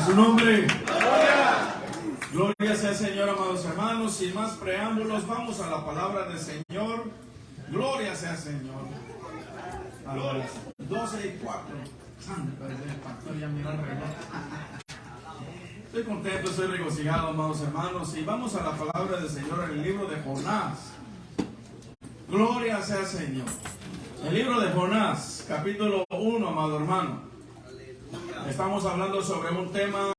a su nombre. Gloria sea al Señor, amados hermanos. Sin más preámbulos, vamos a la palabra del Señor. Gloria sea al Señor. A las 12:04. Estoy contento, estoy regocijado, amados hermanos. Y vamos a la palabra del Señor en el libro de Jonás. Gloria sea al Señor. El libro de Jonás, capítulo 1, amado hermano. Estamos hablando sobre un tema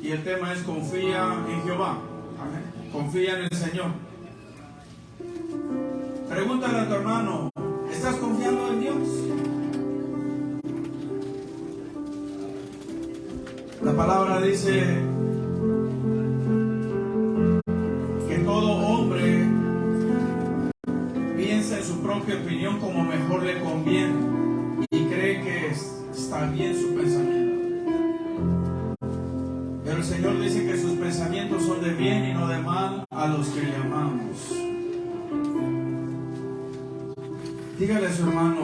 y el tema es confía en Jehová. Amén. Confía en el Señor. Pregúntale a tu hermano, ¿estás confiando en Dios? La palabra dice que todo hombre piensa en su propia opinión como mejor le conviene y cree que está bien su pensamiento. Pero el Señor dice que sus pensamientos son de bien y no de mal a los que le amamos. Dígale a su hermano,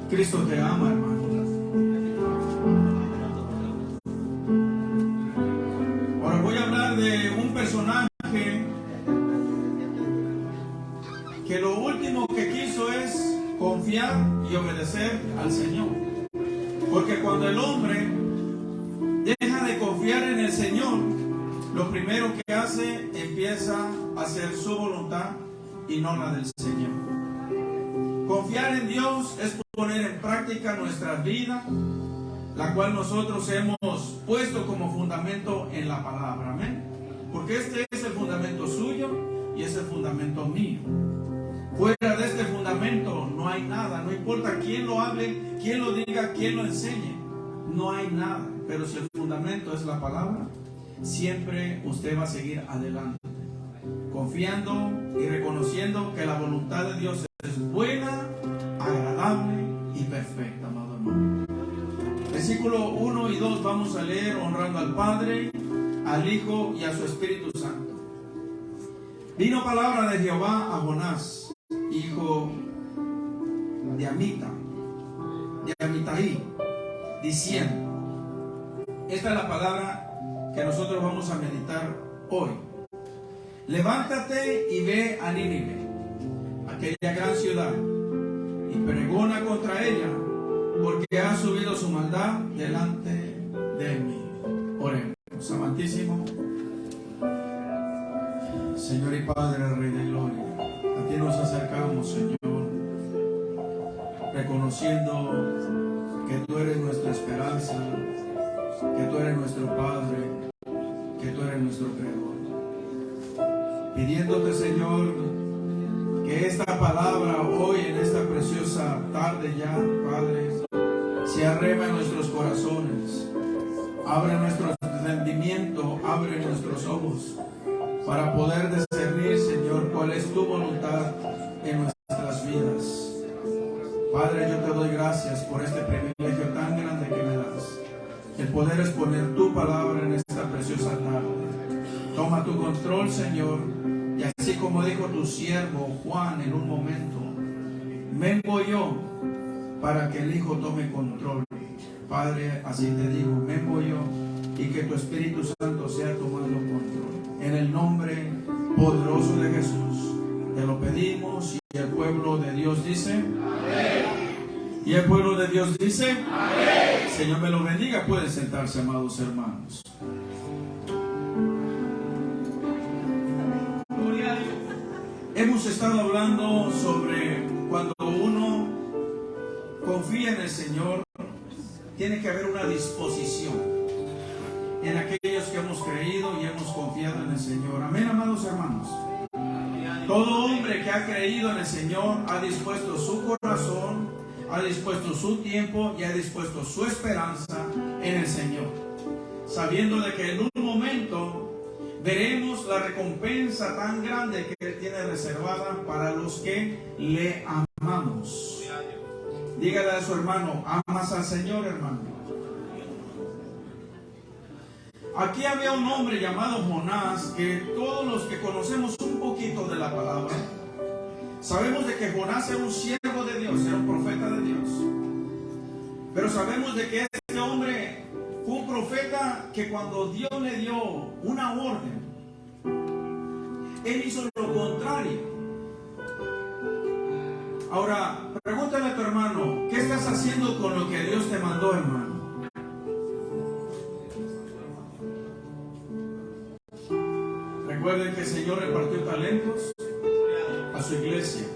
Cristo te ama, hermano. Ahora voy a hablar de un personaje que lo último que quiso es confiar y obedecer al Señor. Porque cuando el hombre deja de confiar en el Señor, lo primero que hace empieza a hacer su voluntad y no la del Señor. Confiar en Dios es poner en práctica nuestra vida, la cual nosotros hemos puesto como fundamento en la palabra. Amén. Porque este es el fundamento suyo y es el fundamento mío. Fuera de este fundamento no hay nada. No importa quién lo hable, quién lo diga, quién lo enseñe. No hay nada. Pero si el fundamento es la palabra, siempre usted va a seguir adelante, confiando y reconociendo que la voluntad de Dios es buena, agradable y perfecta, amado hermano. Versículo 1 y 2 vamos a leer honrando al Padre, al Hijo y a su Espíritu Santo. Vino palabra de Jehová a Jonás, hijo de Amitai, diciendo: esta es la palabra que nosotros vamos a meditar hoy. Levántate y ve a Nínive, aquella gran ciudad, y pregona contra ella, porque ha subido su maldad delante de mí. Oremos. Amantísimo Señor y Padre, Rey de Gloria, a ti nos acercamos, Señor, reconociendo que tú eres nuestra esperanza, que tú eres nuestro Padre, que tú eres nuestro Creador. Pidiéndote, Señor, que esta palabra hoy, en esta preciosa tarde ya, Padre, se arrema en nuestros corazones. Abre nuestro entendimiento, abre nuestros ojos, para poder discernir, Señor, cuál es tu voluntad en nuestras vidas. Padre, yo te doy gracias por este privilegio tan grande que me das, el poder exponer tu palabra en esta preciosa tarde. Toma tu control, Señor, y así como dijo tu siervo Juan en un momento, vengo yo para que el Hijo tome control. Padre, así te digo, vengo yo, y que tu Espíritu Santo sea tomando control. En el nombre poderoso de Jesús te lo pedimos, y el pueblo de Dios dice amén. Y el pueblo de Dios dice amén. Señor me lo bendiga. Pueden sentarse, amados hermanos. Hemos estado hablando sobre cuando uno confía en el Señor, tiene que haber una disposición en aquellos que hemos creído y hemos confiado en el Señor. Amén, amados hermanos. Todo hombre que ha creído en el Señor ha dispuesto su corazón, ha dispuesto su tiempo y ha dispuesto su esperanza en el Señor, sabiendo de que en un momento veremos la recompensa tan grande que Él tiene reservada para los que le amamos. Dígale a su hermano, ¿amas al Señor, hermano? Aquí había un hombre llamado Jonás, que todos los que conocemos un poquito de la palabra, sabemos de que Jonás era un siervo de Dios, era un profeta de Dios. Pero sabemos de que este hombre fue un profeta que cuando Dios le dio una orden, él hizo lo contrario. Ahora, pregúntale a tu hermano, ¿qué estás haciendo con lo que Dios te mandó, hermano? Recuerden que el Señor repartió talentos a su iglesia.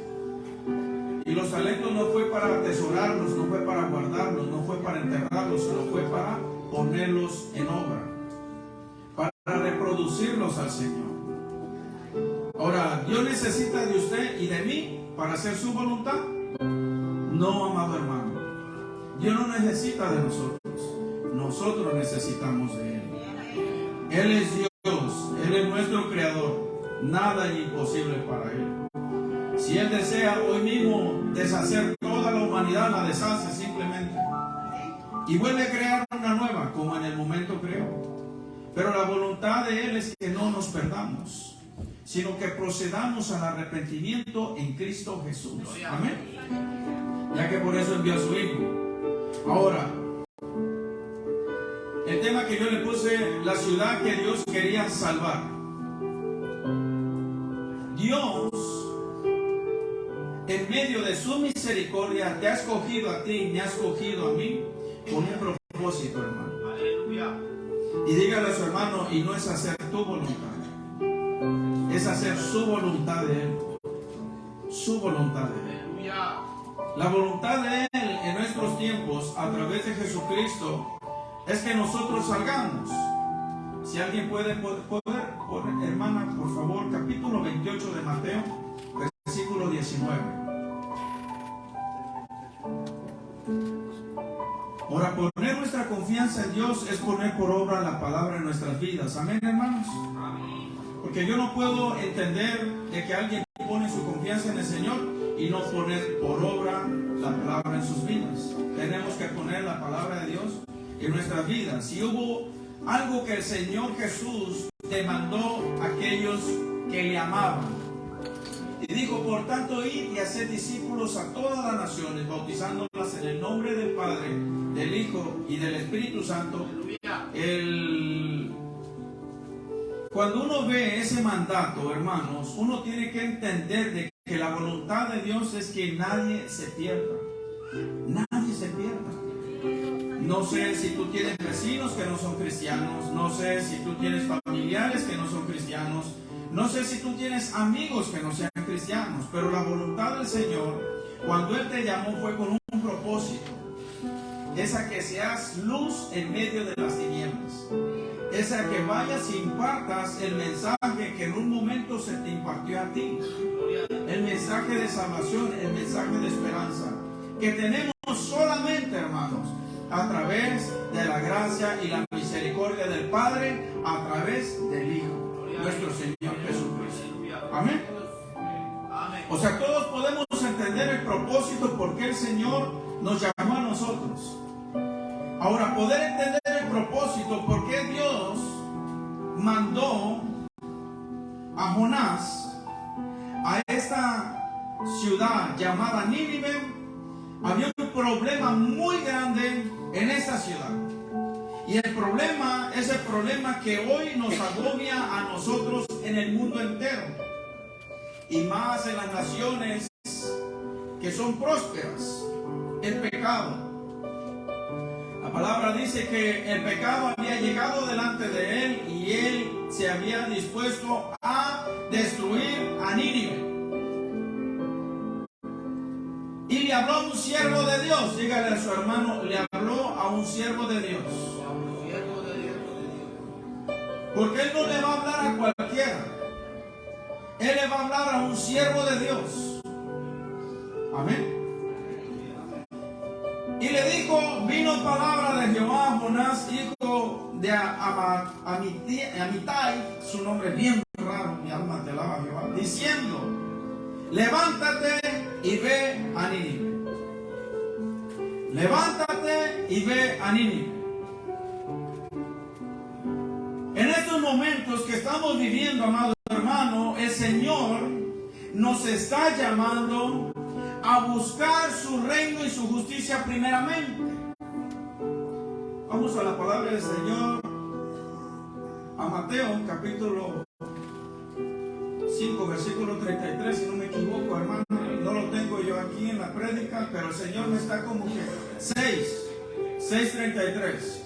Y los talentos no fue para atesorarlos, no fue para guardarlos, no fue para enterrarlos, sino fue para ponerlos en obra, para reproducirlos al Señor. Ahora, ¿Dios necesita de usted y de mí para hacer su voluntad? No, amado hermano. Dios no necesita de nosotros. Nosotros necesitamos de Él. Él es Dios. Él es nuestro creador. Nada es imposible para Él. Si Él desea hoy mismo deshacer toda la humanidad, la deshace simplemente. Y vuelve a crear una nueva, como en el momento creó. Pero la voluntad de Él es que no nos perdamos, sino que procedamos al arrepentimiento en Cristo Jesús. Amén. Ya que por eso envió a su Hijo. Ahora, el tema que yo le puse, la ciudad que Dios quería salvar. Dios, en medio de su misericordia, te ha escogido a ti y me ha escogido a mí con un propósito, hermano. Aleluya. Y dígale a su hermano, y no es hacer tu voluntad, es hacer su voluntad de Él. Su voluntad de Él. Aleluya. La voluntad de Él en nuestros tiempos, a través de Jesucristo, es que nosotros salgamos. Si alguien puede hermana, por favor, capítulo 28 de Mateo, versículo 19. Ahora, poner nuestra confianza en Dios es poner por obra la palabra en nuestras vidas. Amén, hermanos. Amén. Porque yo no puedo entender de que alguien pone su confianza en el Señor y no poner por obra la palabra en sus vidas. Tenemos que poner la palabra de Dios en nuestras vidas. Si hubo algo que el Señor Jesús demandó a aquellos que le amaban, y dijo: por tanto, id y haced discípulos a todas las naciones, bautizándolas en el nombre del Padre, del Hijo y del Espíritu Santo. Cuando uno ve ese mandato, hermanos, uno tiene que entender de que la voluntad de Dios es que nadie se pierda. Nadie se pierda. No sé si tú tienes vecinos que no son cristianos, no sé si tú tienes familiares que no son cristianos, no sé si tú tienes amigos que no sean cristianos, pero la voluntad del Señor, cuando Él te llamó, fue con un propósito. Esa que seas luz en medio de las tinieblas. Esa que vayas y impartas el mensaje que en un momento se te impartió a ti. El mensaje de salvación, el mensaje de esperanza, que tenemos solamente, hermanos, a través de la gracia y la misericordia del Padre, a través del Hijo, nuestro Señor Jesucristo. Amén. O sea, todos podemos entender el propósito por qué el Señor nos llamó a nosotros. Ahora, poder entender el propósito por qué Dios mandó a Jonás a esta ciudad llamada Nínive. Había un problema muy grande en esta ciudad. Y el problema es el problema que hoy nos agobia a nosotros en el mundo entero. Y más en las naciones que son prósperas. El pecado. La palabra dice que el pecado había llegado delante de él y él se había dispuesto a destruir a Nínive. Y le habló a un siervo de Dios. Dígale a su hermano, le habló a un siervo de Dios. Porque Él no le va a hablar a cualquiera. Él le va a hablar a un siervo de Dios. Amén. Y le dijo: vino palabra de Jehová a Jonás, hijo de Amitai, su nombre es bien raro, mi alma te alaba, Jehová, diciendo: levántate y ve a Nínive. Levántate y ve a Nínive. En estos momentos que estamos viviendo, amado hermano, el Señor nos está llamando a buscar su reino y su justicia primeramente. Vamos a la palabra del Señor, a Mateo capítulo 5, versículo 33, si no me equivoco, hermano. No lo tengo yo aquí en la prédica, pero el Señor me está como que 6:33.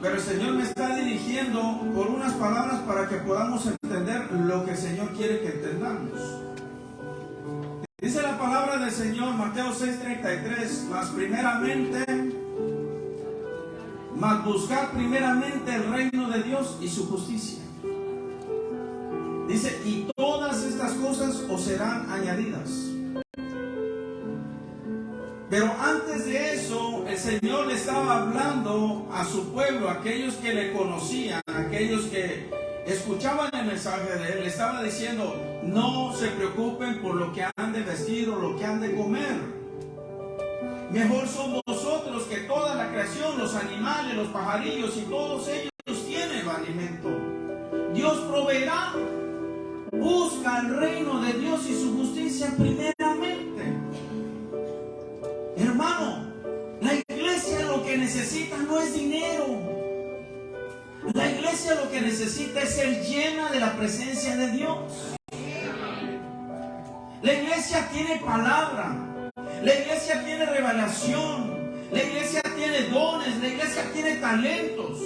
Pero el Señor me está dirigiendo por unas palabras para que podamos entender lo que el Señor quiere que entendamos. Dice la palabra del Señor, Mateo 6:33, mas buscar primeramente el reino de Dios y su justicia. Dice, y todas estas cosas os serán añadidas. Pero antes de eso, el Señor le estaba hablando a su pueblo, aquellos que le conocían, aquellos que escuchaban el mensaje de él. Le estaba diciendo, no se preocupen por lo que han de vestir o lo que han de comer. Mejor son vosotros que toda la creación, los animales, los pajarillos y todos ellos tienen alimento. Dios proveerá. Busca el reino de Dios y su justicia primeramente. Hermano, la iglesia lo que necesita no es dinero. La iglesia lo que necesita es ser llena de la presencia de Dios. La iglesia tiene palabra. La iglesia tiene revelación. La iglesia tiene dones. La iglesia tiene talentos.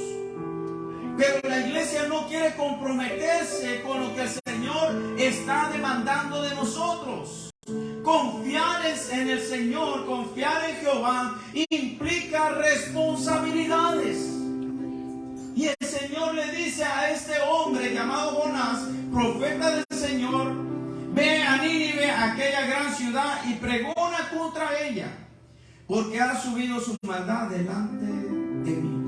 Pero la iglesia no quiere comprometerse con lo que el Señor está demandando de nosotros. Confiar en el Señor, confiar en Jehová, implica responsabilidades. Y el Señor le dice a este hombre llamado Jonás, profeta del Señor, ve a Nínive, aquella gran ciudad, y pregona contra ella, porque ha subido su maldad delante de mí.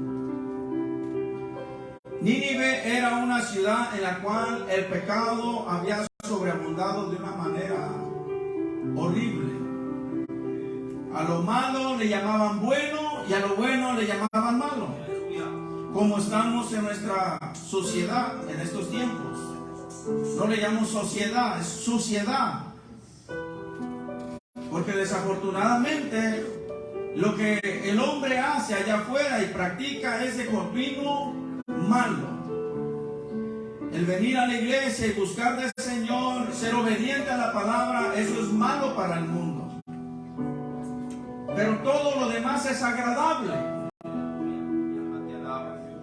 Nínive era una ciudad en la cual el pecado había sobreabundado de una manera horrible. A lo malo le llamaban bueno y a lo bueno le llamaban malo. Como estamos en nuestra sociedad en estos tiempos. No le llamamos sociedad, es suciedad. Porque desafortunadamente lo que el hombre hace allá afuera y practica es de continuo malo. El venir a la iglesia y buscar del Señor, ser obediente a la palabra, eso es malo para el mundo. Pero todo lo demás es agradable.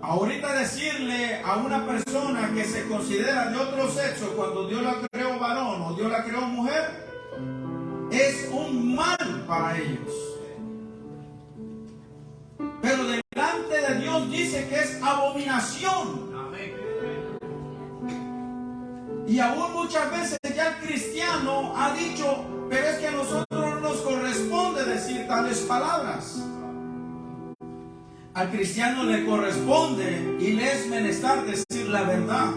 Ahorita decirle a una persona que se considera de otro sexo cuando Dios la creó varón o Dios la creó mujer, es un mal para ellos. Pero delante de Dios dice que es abominación. Y aún muchas veces ya el cristiano ha dicho, pero es que a nosotros no nos corresponde decir tales palabras. Al cristiano le corresponde y le es menester decir la verdad.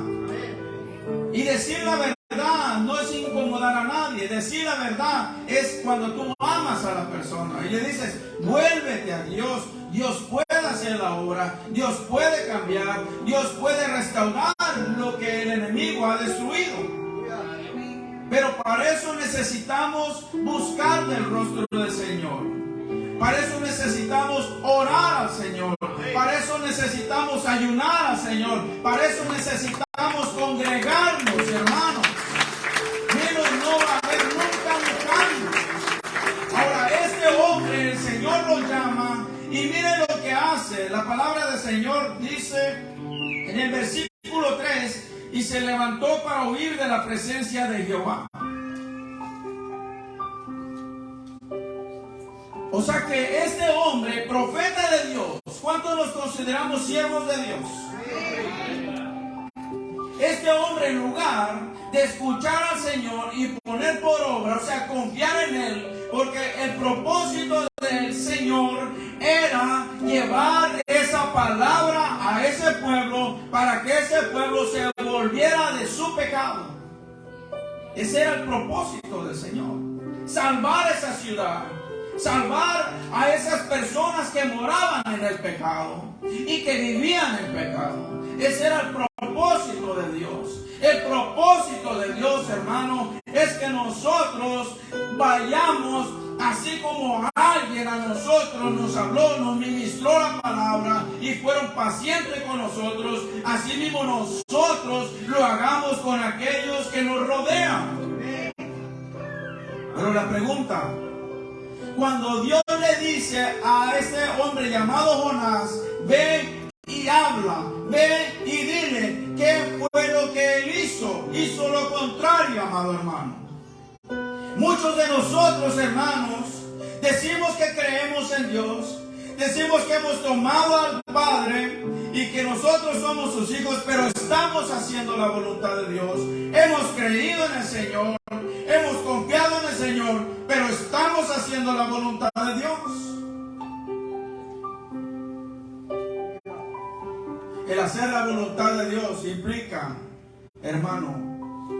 Y decir la verdad no es incomodar a nadie. Decir la verdad es cuando tú amas a la persona y le dices, vuélvete a Dios. Dios puede hacer la obra, Dios puede cambiar, Dios puede restaurar lo que el enemigo ha destruido. Pero para eso necesitamos buscar del rostro del Señor. Para eso necesitamos orar al Señor. Para eso necesitamos ayunar al Señor. Para eso necesitamos congregarnos, hermanos. Menos no va a haber nunca un cambio. Ahora, este hombre, el Señor lo llama. Y miren lo que hace. La palabra del Señor dice en el versículo 3, y se levantó para huir de la presencia de Jehová. O sea que este hombre, profeta de Dios, ¿cuántos nos consideramos siervos de Dios? Este hombre, en lugar de escuchar al Señor y poner por obra, o sea, confiar en Él, porque el propósito del Señor era llevar esa palabra a ese pueblo para que ese pueblo se volviera de su pecado. Ese era el propósito del Señor. Salvar esa ciudad. Salvar a esas personas que moraban en el pecado y que vivían en pecado. Ese era el propósito de Dios. El propósito de Dios, hermano, es que nosotros vayamos así como alguien a nosotros nos habló, nos ministró la palabra, y fueron pacientes con nosotros, así mismo nosotros lo hagamos con aquellos que nos rodean. Pero la pregunta, cuando Dios le dice a ese hombre llamado Jonás, ve y habla, ve y dile, ¿qué fue lo que él hizo? Hizo lo contrario, amado hermano. Muchos de nosotros, hermanos, decimos que creemos en Dios, decimos que hemos tomado al Padre y que nosotros somos sus hijos, pero estamos haciendo la voluntad de Dios. Hemos creído en el Señor, hemos confiado en el Señor, pero estamos haciendo la voluntad de Dios. El hacer la voluntad de Dios implica, hermano,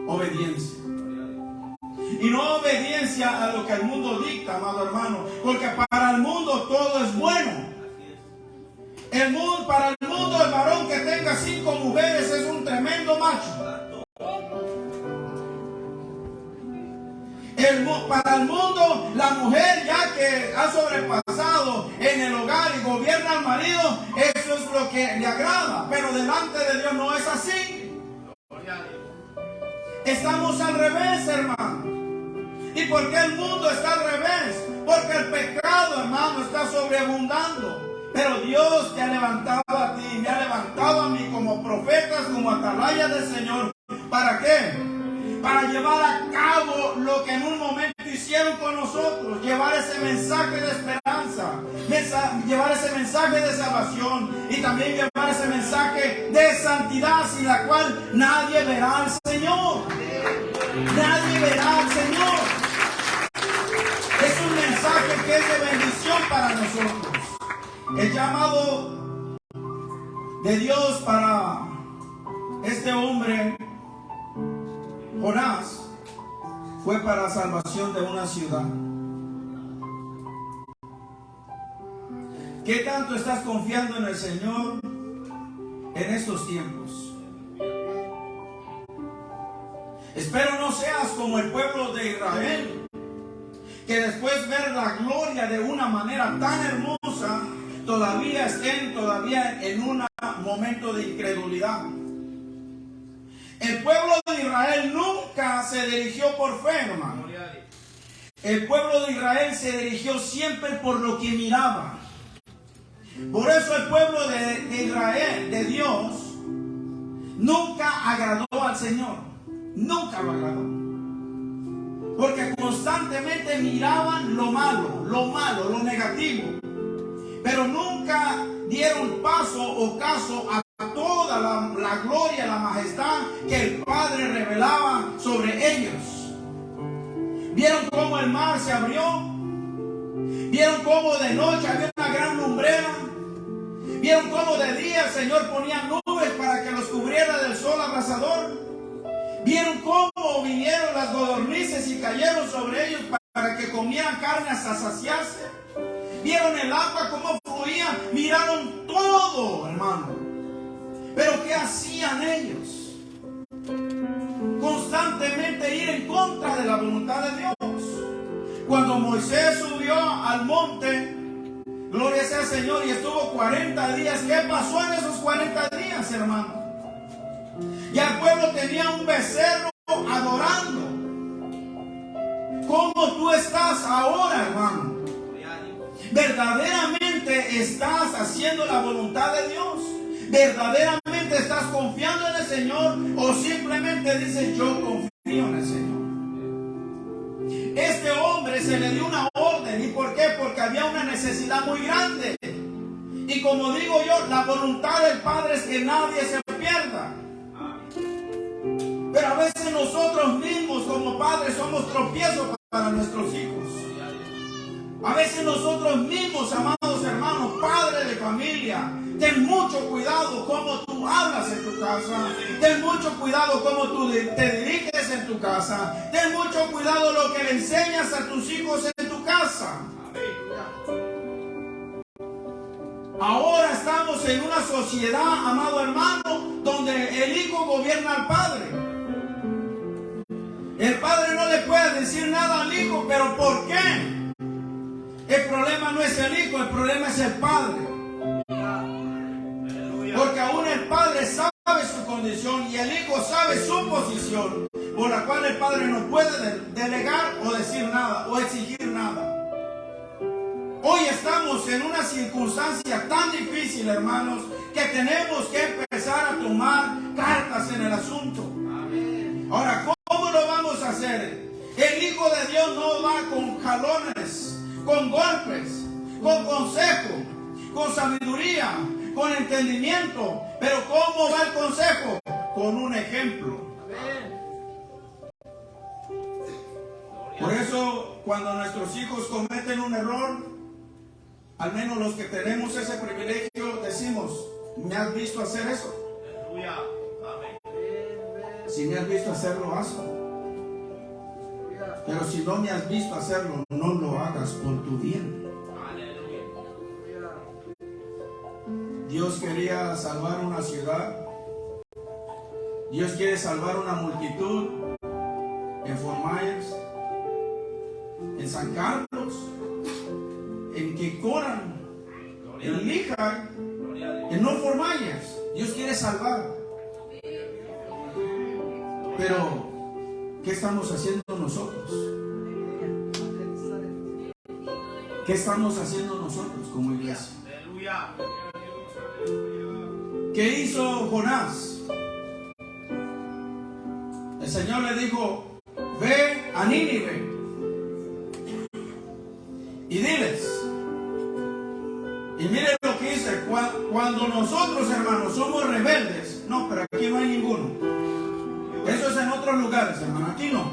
obediencia. Y no obediencia a lo que el mundo dicta, amado hermano, porque para el mundo todo es bueno. Para el mundo, el varón que tenga 5 mujeres es un tremendo macho. Para el mundo, la mujer ya que ha sobrepasado en el hogar y gobierna al marido, eso es lo que le agrada. Pero delante de Dios no es así. Estamos al revés, hermano. ¿Y por qué el mundo está al revés? Porque el pecado, hermano, está sobreabundando. Pero Dios te ha levantado a ti, me ha levantado a mí como profetas, como atalayas del Señor. ¿Para qué? Para llevar a cabo lo que en un momento hicieron con nosotros. Llevar ese mensaje de esperanza, llevar ese mensaje de salvación y también llevar ese mensaje de santidad, sin la cual nadie verá al Señor. Nadie verá al Señor. Es un mensaje que es de bendición para nosotros. El llamado de Dios para este hombre, Jonás, fue para la salvación de una ciudad. ¿Qué tanto estás confiando en el Señor en estos tiempos? Espero no seas como el pueblo de Israel, que después de ver la gloria de una manera tan hermosa, todavía estén en un momento de incredulidad. El pueblo de Israel nunca se dirigió por fe, hermano. El pueblo de Israel se dirigió siempre por lo que miraba. Por eso el pueblo de Israel, de Dios, nunca agradó al Señor. Nunca lo agradó. Porque constantemente miraban lo malo, lo negativo. Pero nunca dieron paso o caso a toda la gloria, la majestad que el Padre revelaba sobre ellos. ¿Vieron cómo el mar se abrió? ¿Vieron cómo de noche había una gran lumbrera? ¿Vieron cómo de día el Señor ponía nubes para que los cubriera del sol abrasador? ¿Vieron cómo vinieron las codornices y cayeron sobre ellos para que comieran carne hasta saciarse? ¿Vieron el agua cómo fluía? Miraron todo, hermano. Pero ¿qué hacían ellos? Constantemente ir en contra de la voluntad de Dios. Cuando Moisés subió al monte, gloria sea al Señor, y estuvo 40 días. ¿Qué pasó en esos 40 días, hermano? Ya el pueblo tenía un becerro adorando. ¿Cómo tú estás ahora, hermano? ¿Verdaderamente estás haciendo la voluntad de Dios? ¿Verdaderamente estás confiando en el Señor? ¿O simplemente dices yo confío en el Señor? Este hombre se le dio una orden. ¿Y por qué? Porque había una necesidad muy grande. Y como digo yo, la voluntad del Padre es que nadie se pierda. Pero a veces nosotros mismos como padres somos tropiezos para nuestros hijos. A veces nosotros mismos, amados hermanos, padres de familia, ten mucho cuidado cómo tú hablas en tu casa. Ten mucho cuidado cómo tú te diriges en tu casa. Ten mucho cuidado lo que le enseñas a tus hijos en tu casa. Ahora estamos en una sociedad, amado hermano, donde el hijo gobierna al padre. El padre no le puede decir nada al hijo, pero ¿por qué? El problema no es el hijo, el problema es el padre. el Padre sabe su condición y el Hijo sabe su posición, por la cual el Padre no puede delegar o decir nada o exigir nada. Hoy estamos en una circunstancia tan difícil, hermanos, que tenemos que empezar a tomar cartas en el asunto. Ahora, ¿cómo lo vamos a hacer? El Hijo de Dios no va con jalones, con golpes, con consejo, con sabiduría, con entendimiento. Pero ¿cómo va el consejo? Con un ejemplo. Por eso, cuando nuestros hijos cometen un error, al menos los que tenemos ese privilegio, decimos: ¿me has visto hacer eso? Si me has visto hacerlo, hazlo. Pero si no me has visto hacerlo, no lo hagas por tu bien. Dios quería salvar una ciudad. Dios quiere salvar una multitud en Fort Myers, en San Carlos, en Kikoran, en Lehigh, en North Fort Myers. Dios quiere salvar. Pero ¿qué estamos haciendo nosotros? ¿Qué estamos haciendo nosotros como iglesia? ¿Qué hizo Jonás? El Señor le dijo: ve a Nínive y diles. Y miren lo que dice: cuando nosotros, hermanos, somos rebeldes. No, pero aquí no hay ninguno. Eso es en otros lugares, hermano. Aquí no.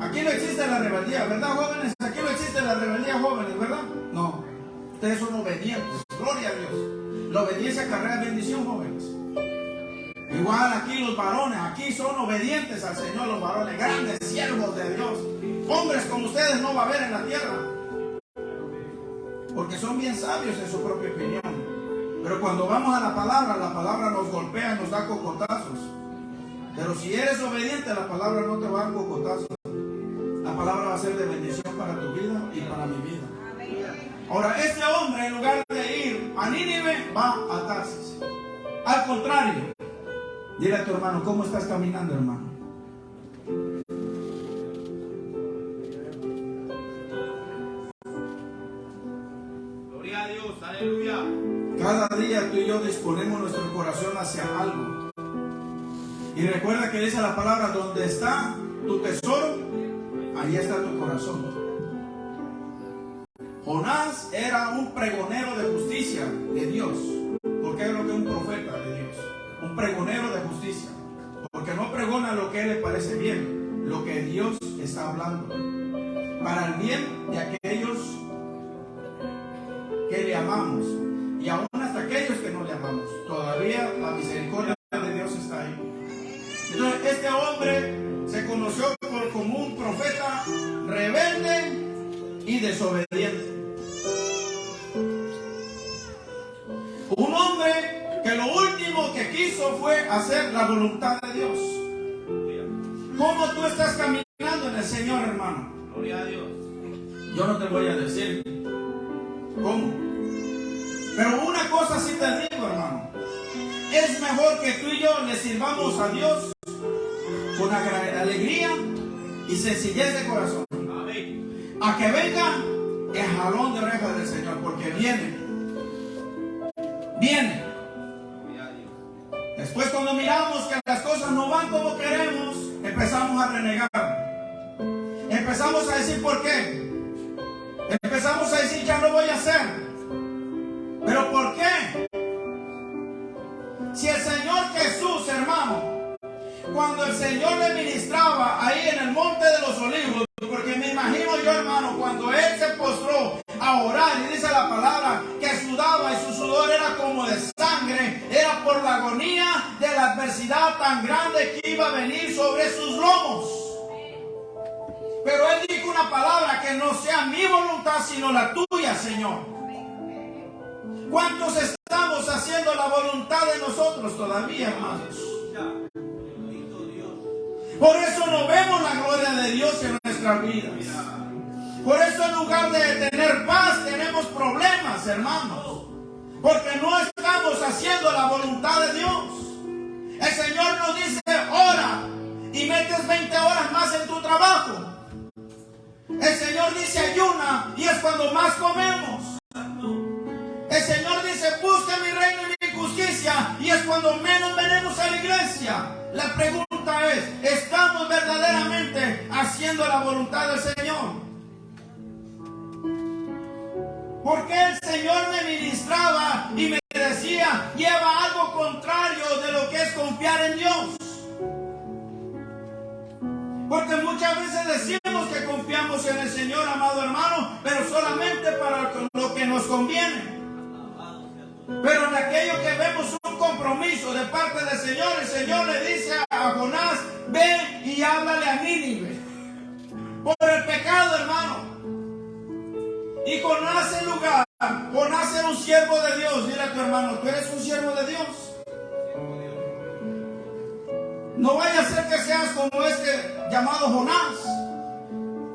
Aquí no existe la rebeldía, ¿verdad, jóvenes? Aquí no existe la rebeldía, jóvenes, ¿verdad? No. Ustedes son obedientes. Gloria a Dios. La obediencia carrera bendición, jóvenes. Igual aquí los varones, aquí son obedientes al Señor los varones, grandes siervos de Dios. Hombres como ustedes no va a haber en la tierra, porque son bien sabios en su propia opinión. Pero cuando vamos a la palabra nos golpea, nos da cocotazos. Pero si eres obediente, la palabra no te va a dar cocotazos. La palabra va a ser de bendición para tu vida y para mi vida. Ahora, este hombre, en lugar de ir a Nínive, va a Tarsis. Al contrario, dile a tu hermano: ¿cómo estás caminando, hermano? Gloria a Dios, aleluya. Cada día tú y yo disponemos nuestro corazón hacia algo. Y recuerda que dice la palabra: donde está tu tesoro, ahí está tu corazón. Jonás era un pregonero de justicia de Dios, porque es lo que es un profeta de Dios, un pregonero de justicia, porque no pregona lo que a él le parece bien, lo que Dios está hablando, para el bien de aquellos que le amamos, y aún hasta aquellos que no le amamos. Todavía la misericordia de Dios está ahí. Entonces, este hombre se conoció como un profeta rebelde y desobediente. Un hombre que lo último que quiso fue hacer la voluntad de Dios. ¿Cómo tú estás caminando en el Señor, hermano? Gloria a Dios. Yo no te voy a decir cómo, pero una cosa sí te digo, hermano: es mejor que tú y yo le sirvamos a Dios con alegría y sencillez de corazón, a que venga el jalón de orejas del Señor, porque viene. Después, cuando miramos que las cosas no van como queremos, empezamos a renegar. Empezamos a decir: ¿por qué? Empezamos a decir: ya no voy a hacer. ¿Pero por qué? Si el Señor Jesús, hermano, cuando el Señor le ministraba ahí en el monte de los olivos, porque me imagino yo, hermano, cuando él se postró a orar, y dice la palabra que sudaba y su sudor era como de sangre, era por la agonía de la adversidad tan grande que iba a venir sobre sus lomos. Pero él dijo una palabra: que no sea mi voluntad sino la tuya, Señor. ¿Cuántos estamos haciendo la voluntad de nosotros todavía, hermanos? Por eso no vemos la gloria de Dios en nuestras vidas. Por eso, en lugar de tener paz, tenemos problemas, hermanos. Porque no estamos haciendo la voluntad es cuando más comemos. El Señor dice, busca mi reino y mi justicia, y es cuando menos venimos a la iglesia. La pregunta es, ¿estamos verdaderamente haciendo la voluntad del Señor? Porque el Señor me ministraba y me decía, lleva algo contrario de lo que es confiar en Dios. Porque muchas veces decimos que confiamos en el Señor, amado hermano, pero solamente para lo que nos conviene. Pero en aquello que vemos un compromiso de parte del Señor, el Señor le dice a Jonás, ve y háblale a Nínive por el pecado, hermano. Y Jonás en lugar, Jonás era un siervo de Dios. Dile a tu hermano, tú eres un siervo de Dios. No vaya a ser que seas como este llamado Jonás,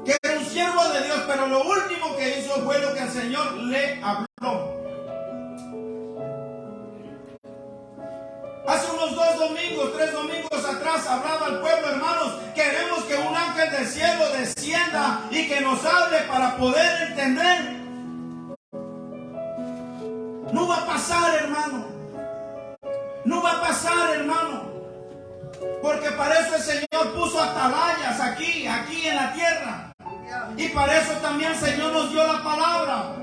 que era un siervo de Dios, pero lo último que hizo fue lo que el Señor le habló. Hace unos 3 domingos atrás hablaba al pueblo, hermanos, queremos que un ángel del cielo descienda y que nos hable para poder entender. No va a pasar, hermano. No va a pasar, hermano. Porque para eso el Señor puso atalayas aquí en la tierra. Y para eso también el Señor nos dio la palabra.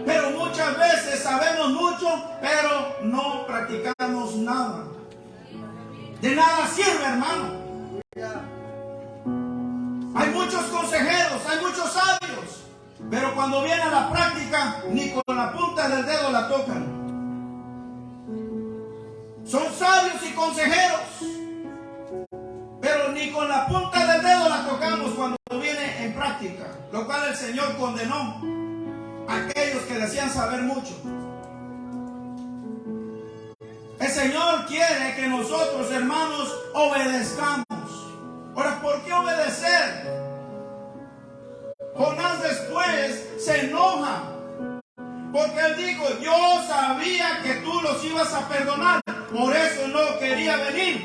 Pero muchas veces sabemos mucho, pero no practicamos nada. De nada sirve, hermano. Hay muchos consejeros, hay muchos sabios, pero cuando viene a la práctica, ni con la punta del dedo la tocan. Son sabios y consejeros, pero ni con la punta del dedo la tocamos cuando viene en práctica, lo cual el Señor condenó a aquellos que decían saber mucho. El Señor quiere que nosotros, hermanos, obedezcamos. Ahora, ¿por qué obedecer? Jonás después se enoja, porque él dijo, yo sabía que tú los ibas a perdonar, por eso no quería venir.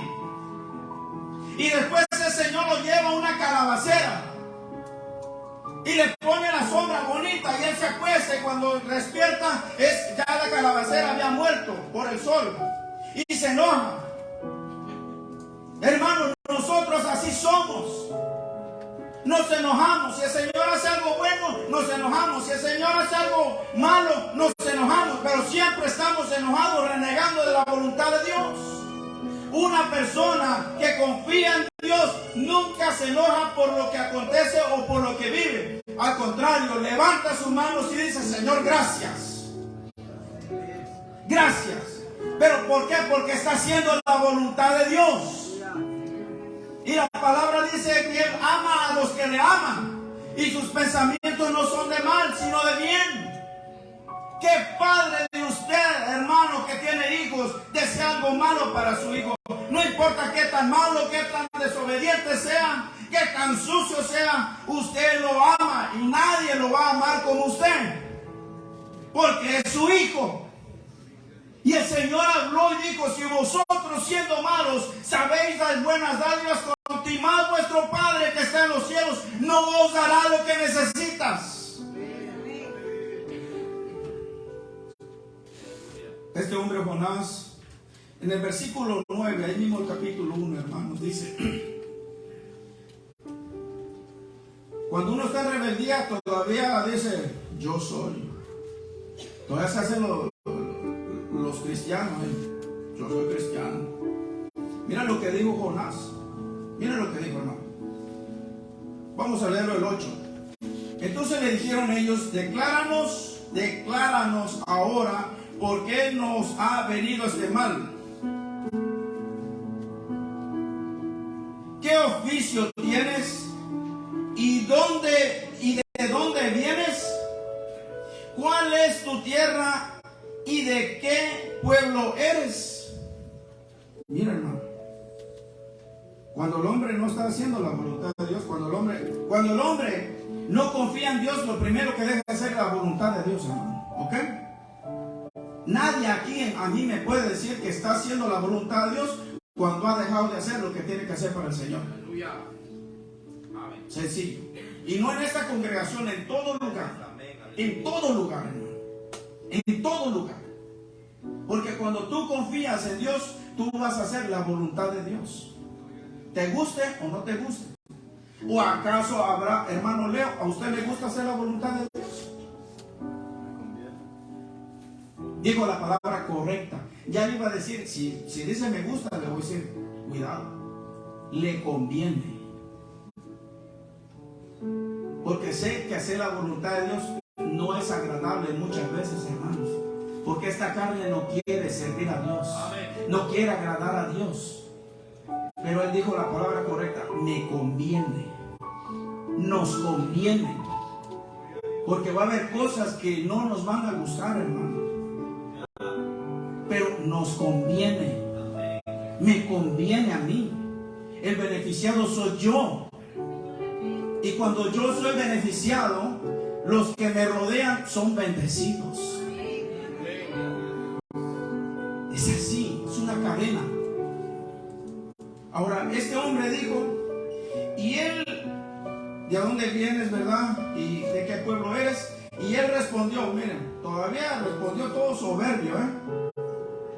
Y después el Señor lo lleva a una calabacera y le pone la sombra bonita, y él se acuesta, y cuando despierta ya la calabacera había muerto por el sol, y se enoja. Hermanos, nosotros así somos. Nos enojamos. Si el Señor hace algo bueno, nos enojamos. Si el Señor hace algo malo, nos enojamos. Pero siempre estamos enojados, renegando de la voluntad de Dios. Una persona que confía en Dios nunca se enoja por lo que acontece o por lo que vive. Al contrario, levanta sus manos y dice, Señor, gracias. Gracias. ¿Pero por qué? Porque está haciendo la voluntad de Dios. Y la palabra dice que Él ama a los que le aman. Y sus pensamientos no son de mal, sino de bien. ¿Qué padre de usted, hermano, que tiene hijos, desea algo malo para su hijo? No importa qué tan malo, qué tan desobediente sea, qué tan sucio sea, usted lo ama y nadie lo va a amar como usted. Porque es su hijo. Y el Señor habló y dijo, si vosotros siendo malos sabéis las buenas dádivas, cuanto más vuestro Padre que está en los cielos no os dará lo que necesitas. Este hombre Jonás, en el versículo 9, ahí mismo el capítulo 1, hermanos, dice, cuando uno está en rebeldía todavía dice, yo soy. Todavía se hacen los cristianos, yo soy cristiano. Mira lo que dijo Jonás. Mira lo que dijo, hermano. Vamos a leerlo el 8. Entonces le dijeron ellos, decláranos ahora por qué nos ha venido este mal. ¿Qué oficio tienes? ¿Y de dónde vienes? ¿Cuál es tu tierra? ¿Y de qué pueblo eres? Mira, hermano, cuando el hombre no está haciendo la voluntad de Dios, cuando el hombre no confía en Dios, lo primero que deja de hacer es la voluntad de Dios, hermano. ¿Ok? Nadie aquí a mí me puede decir que está haciendo la voluntad de Dios cuando ha dejado de hacer lo que tiene que hacer para el Señor. Aleluya. Amén. Sencillo. Y no en esta congregación, en todo lugar. En todo lugar, hermano. En todo lugar. Porque cuando tú confías en Dios, tú vas a hacer la voluntad de Dios. Te guste o no te guste. ¿O acaso habrá, hermano Leo, a usted le gusta hacer la voluntad de Dios? Digo la palabra correcta. Ya le iba a decir, si dice me gusta, le voy a decir, cuidado, le conviene. Porque sé que hacer la voluntad de Dios no es agradable muchas veces, hermanos. Porque esta carne no quiere servir a Dios. No quiere agradar a Dios. Pero Él dijo la palabra correcta, me conviene. Nos conviene. Porque va a haber cosas que no nos van a gustar, hermano. Pero nos conviene. Me conviene a mí. El beneficiado soy yo. Y cuando yo soy beneficiado, los que me rodean son bendecidos. Es así, es una cadena. Ahora, este hombre dijo, y él, ¿de dónde vienes, verdad? ¿Y de qué pueblo eres? Y él respondió, miren, todavía respondió todo soberbio,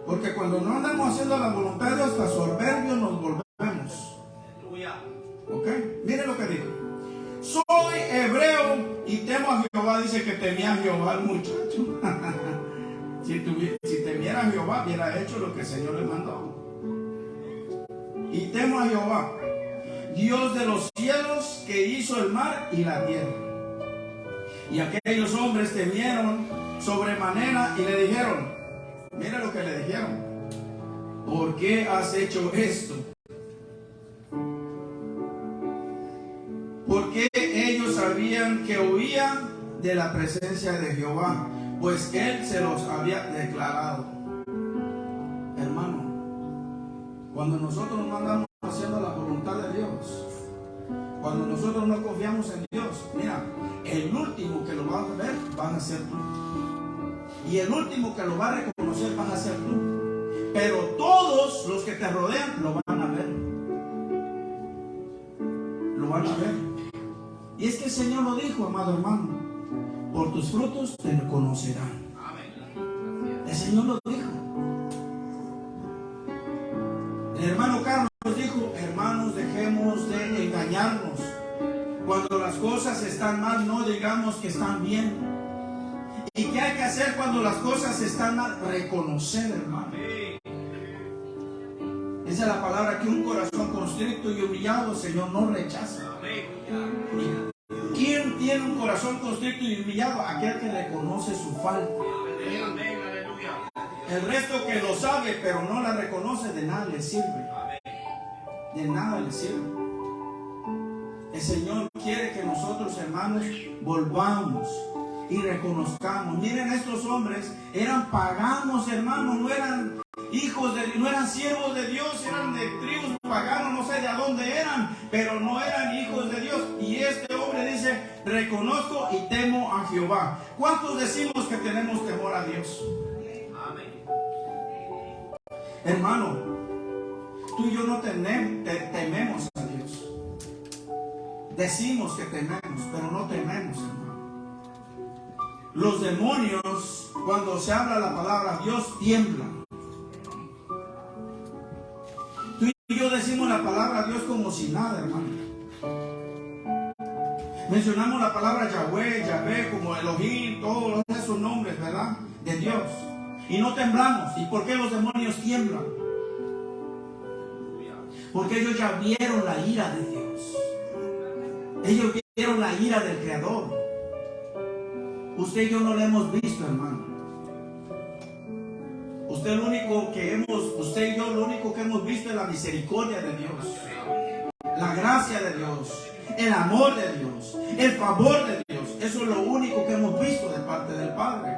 porque cuando no andamos haciendo la voluntad de Dios, hasta soberbio nos volvemos. ¿Ok? Miren lo que dijo. Soy hebreo y temo a Jehová. Dice que temía a Jehová el muchacho. Si temiera a Jehová, hubiera hecho lo que el Señor le mandó. Y temo a Jehová, Dios de los cielos, que hizo el mar y la tierra. Y aquellos hombres temieron sobremanera y le dijeron, mira lo que le dijeron, ¿por qué has hecho esto? Porque ellos sabían que huían de la presencia de Jehová, pues Él se los había declarado. Hermano, cuando nosotros no andamos haciendo la voluntad de Dios, cuando nosotros no confiamos en Dios, mira, el último que lo va a ver van a ser tú. Y el último que lo va a reconocer van a ser tú. Pero todos los que te rodean lo van a ver. Lo van a ver. Y es que el Señor lo dijo, amado hermano, por tus frutos te conocerán. El Señor lo dijo. El hermano Carlos dijo, hermanos, dejemos de engañarnos. Cuando las cosas están mal, no digamos que están bien. ¿Y qué hay que hacer cuando las cosas están mal? Reconocer, hermano. Esa es la palabra que un corazón constricto y humillado, Señor, no rechaza. ¿Quién tiene un corazón constricto y humillado? Aquel que reconoce su falta. El resto que lo sabe pero no la reconoce, de nada le sirve. De nada le sirve. El Señor quiere que nosotros, hermanos, volvamos y reconozcamos. Miren, estos hombres eran paganos, hermanos, no eran hijos de, no eran siervos de Dios, eran de tribus paganos, no sé de dónde eran, pero no eran hijos de Dios. Y este hombre dice, reconozco y temo a Jehová. ¿Cuántos decimos que tenemos temor a Dios? Hermano, tú y yo no tememos a Dios. Decimos que tememos, pero no tememos, hermano. Los demonios, cuando se habla la palabra Dios, tiemblan. Tú y yo decimos la palabra Dios como si nada, hermano. Mencionamos la palabra Yahweh, Yahvé, como Elohim, todos esos nombres, ¿verdad? De Dios. Y no temblamos. ¿Y por qué los demonios tiemblan? Porque ellos ya vieron la ira de Dios. Ellos vieron la ira del Creador. Usted y yo no la hemos visto, hermano. Usted y yo lo único que hemos visto es la misericordia de Dios, la gracia de Dios, el amor de Dios, el favor de Dios. Eso es lo único que hemos visto de parte del Padre.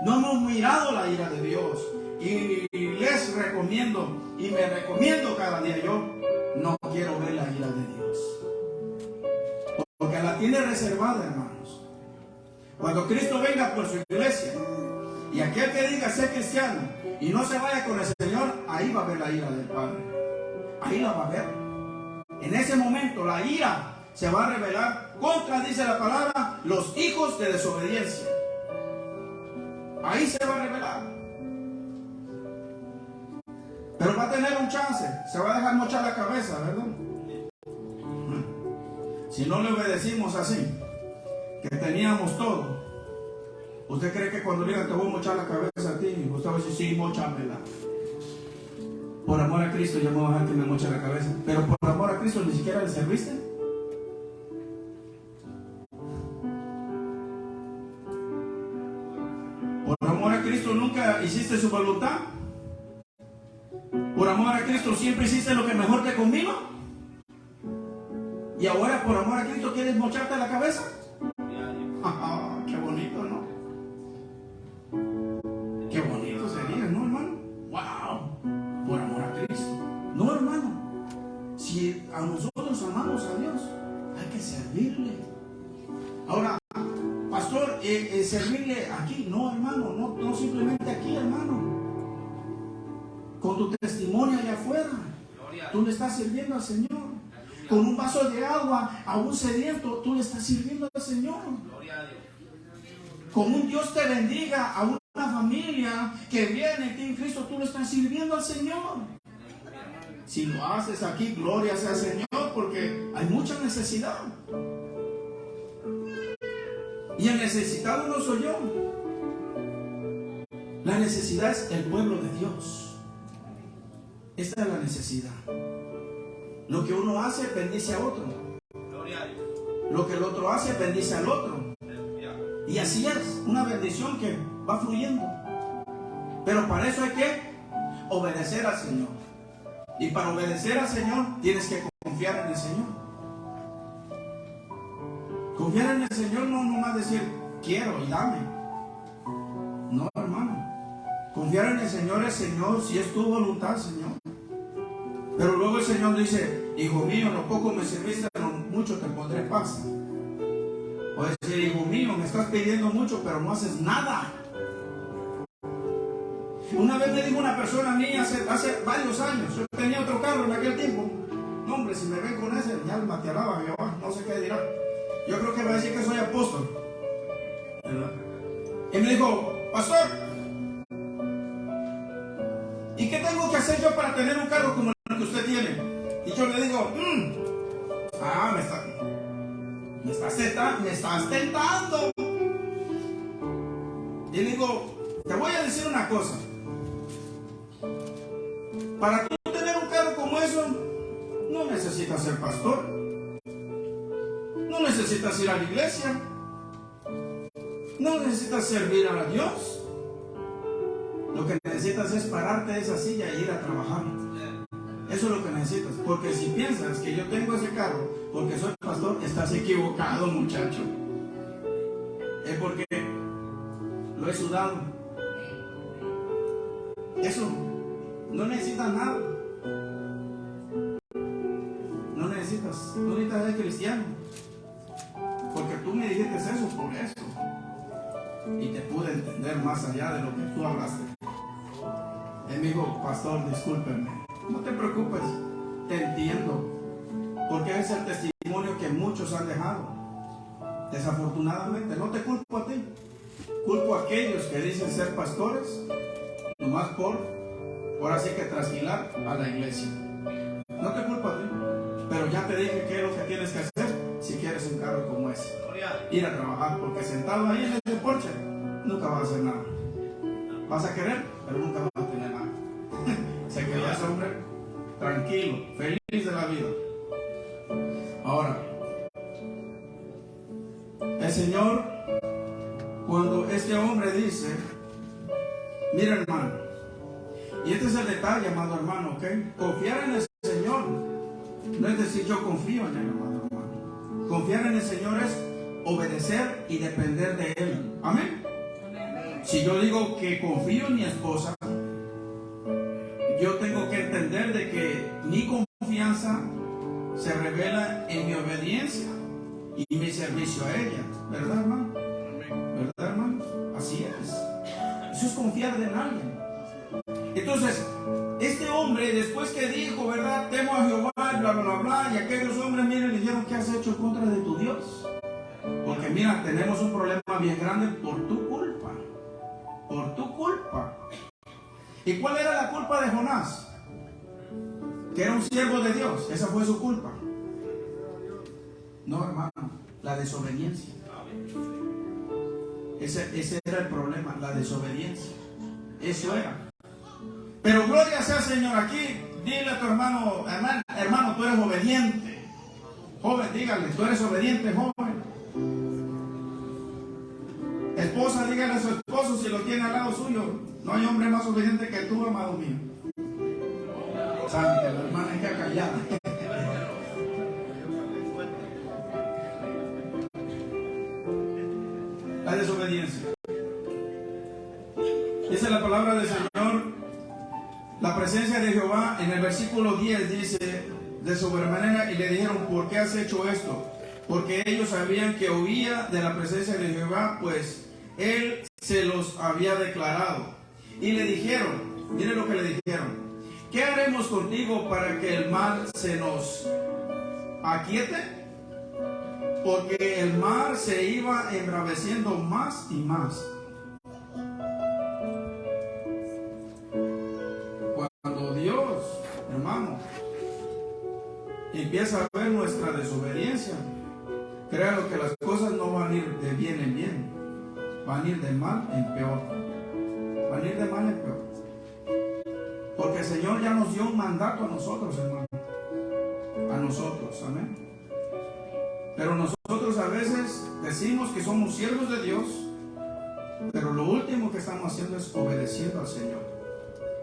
No hemos mirado la ira de Dios. Y les recomiendo, y me recomiendo cada día, yo no quiero ver la ira de Dios, porque la tiene reservada, hermanos. Cuando Cristo venga por su iglesia, y aquel que diga ser cristiano y no se vaya con el Señor, ahí va a ver la ira del Padre. Ahí la va a ver. En ese momento la ira se va a revelar contra, dice la palabra, los hijos de desobediencia. Ahí se va a revelar. Pero va a tener un chance. Se va a dejar mochar la cabeza, ¿verdad? Si no le obedecimos así, que teníamos todo. ¿Usted cree que cuando digan te voy a mochar la cabeza a ti, usted va a decir sí, mochámela? Por amor a Cristo yo no voy a dejar que me moche la cabeza. Pero por amor a Cristo ni siquiera le serviste. Por amor a Cristo nunca hiciste su voluntad. Por amor a Cristo siempre hiciste lo que mejor te convino. Y ahora por amor a Cristo quieres mocharte la cabeza. Qué bonito, ¿no? Qué bonito sería, ¿no, hermano? ¡Wow! Por amor a Cristo. No, hermano. Si a nosotros amamos a Dios, hay que servirle. Ahora, pastor, servirle aquí. No, hermano, no simplemente aquí, hermano. Con tu testimonio allá afuera, tú le estás sirviendo al Señor. Con un vaso de agua a un sediento, tú le estás sirviendo al Señor. Con un Dios te bendiga a una familia que viene en Cristo, tú le estás sirviendo al Señor. Si lo haces aquí, gloria sea al Señor, porque hay mucha necesidad. Y el necesitado no soy yo. La necesidad es el pueblo de Dios. Esta es la necesidad. Lo que uno hace, bendice a otro. Lo que el otro hace, bendice al otro. Y así es, una bendición que va fluyendo. Pero para eso hay que obedecer al Señor. Y para obedecer al Señor, tienes que confiar en el Señor. Confiar en el Señor no nomás decir, quiero y dame. No, hermano. Confiar en el Señor es, Señor, si es tu voluntad, Señor. Pero luego el Señor dice, hijo mío, lo poco me serviste, lo mucho te pondré paz. O decir, hijo mío, me estás pidiendo mucho, pero no haces nada. Una vez me dijo una persona a mí hace varios años, yo tenía otro carro en aquel tiempo. No, hombre, si me ven con ese, mi alma te alaba, Jehová, no sé qué dirá. Yo creo que va a decir que soy apóstol. ¿Verdad? Y me dijo, pastor, ¿y qué tengo que hacer yo para tener un carro como el que usted tiene? Y yo le digo, me estás tentando. Y le digo, te voy a decir una cosa. Para tú tener un carro como eso, no necesitas ser pastor. No necesitas ir a la iglesia. No necesitas servir a Dios. Lo que necesitas es pararte de esa silla e ir a trabajar. Eso es lo que necesitas. Porque si piensas que yo tengo ese carro porque soy pastor, estás equivocado, muchacho. Es porque lo he sudado. Eso. No necesitas nada. No necesitas ser cristiano. Porque tú me dijiste eso por eso. Y te pude entender más allá de lo que tú hablaste. Él me dijo, pastor, discúlpenme. No te preocupes, te entiendo. Porque es el testimonio que muchos han dejado. Desafortunadamente, no te culpo a ti. Culpo a aquellos que dicen ser pastores, nomás por así que trasquilar a la iglesia. No te culpo a ti. Pero ya te dije qué es lo que tienes que hacer si quieres un carro como ese. Ir a trabajar, porque sentado ahí en ese porche nunca vas a hacer nada. Vas a querer, pero nunca vas a tener nada. Se quedó ese hombre tranquilo, feliz de la vida. Ahora, el Señor, cuando este hombre dice, mira, hermano, y este es el detalle, amado hermano, ¿ok? Confiar en el Señor no es decir yo confío en él, amado hermano. Confiar en el Señor es obedecer y depender de Él. Amén. Si yo digo que confío en mi esposa, yo tengo que entender de que mi confianza se revela en mi obediencia y mi servicio a ella. ¿Verdad, hermano? ¿Verdad, hermano? Así es. Eso es confiar en alguien. Entonces, este hombre, después que dijo, ¿verdad? Temo a Jehová, bla, bla, bla, y aquellos hombres, miren, le dijeron, ¿qué has hecho en contra de tu Dios? Porque mira, tenemos un problema bien grande por tu culpa. por tu culpa. ¿Y cuál era la culpa de Jonás? Que era un siervo de Dios. Esa fue su culpa. No, hermano, la desobediencia. Ese era el problema, la desobediencia. Eso era. Pero gloria sea Señor. Aquí dile a tu hermano, hermano, tú eres obediente. Joven, dígale, tú eres obediente, joven. Esposa, dígale a su esposo si lo tiene al lado suyo. No hay hombre más obediente que tú, amado mío. Sabe que la hermana está callada. La desobediencia. Dice la palabra del Señor, la presencia de Jehová en el versículo 10 dice de sobremanera, y le dijeron, ¿por qué has hecho esto? Porque ellos sabían que huía de la presencia de Jehová, pues él se los había declarado. Y le dijeron, mire lo que le dijeron, ¿qué haremos contigo para que el mal se nos aquiete? Porque el mar se iba embraveciendo más y más. Cuando Dios, hermano, empieza a ver nuestra desobediencia, créalo que las cosas no van a ir de bien en bien, van a ir de mal en peor. Van a ir de mal en peor. Porque el Señor ya nos dio un mandato a nosotros, hermano. A nosotros, amén. Pero nosotros a veces decimos que somos siervos de Dios, pero lo último que estamos haciendo es obedeciendo al Señor.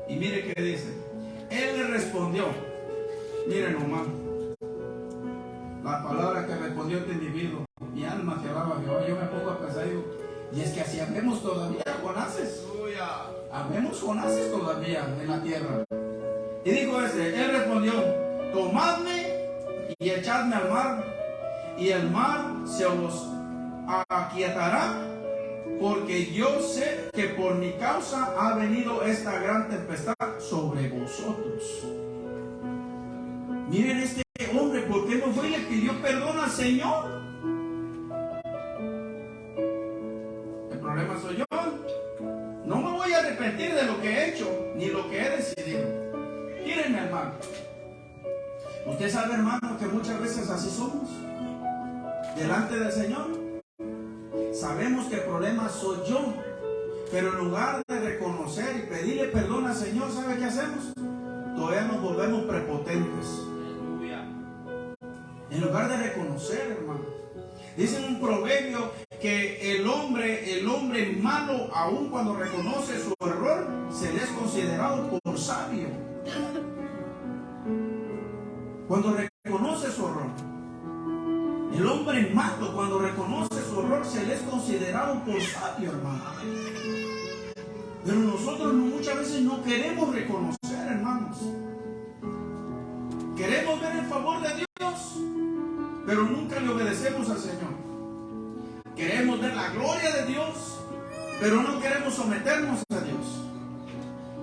Y mire qué dice. Él le respondió, miren hermano, la palabra que respondió este individuo, mi alma te alaba a Jehová. Yo me pongo a pensar, y es que así habemos todavía Jonases. Habemos Jonases todavía en la tierra. Y dijo él respondió, tomadme y echadme al mar, y el mar se os aquietará, porque yo sé que por mi causa ha venido esta gran tempestad sobre vosotros. Miren este hombre, ¿por qué no fue y le pidió perdón al Señor? El problema soy yo. No me voy a arrepentir de lo que he hecho, ni lo que he decidido. Mírenme, hermano. Usted sabe, hermano, que muchas veces así somos. Delante del Señor. Sabemos que el problema soy yo. Pero en lugar de reconocer y pedirle perdón al Señor, ¿sabe qué hacemos? Todavía nos volvemos prepotentes. En lugar de reconocer, hermano. Dice en un proverbio que el hombre malo, aun cuando reconoce su error, se le es considerado por sabio. Cuando reconoce su error. El hombre malo, cuando reconoce su error, se le es considerado por sabio, hermano. Pero nosotros muchas veces no queremos reconocer, hermanos. Queremos ver el favor de Dios, pero nunca le obedecemos al Señor. Queremos ver la gloria de Dios, pero no queremos someternos a Dios.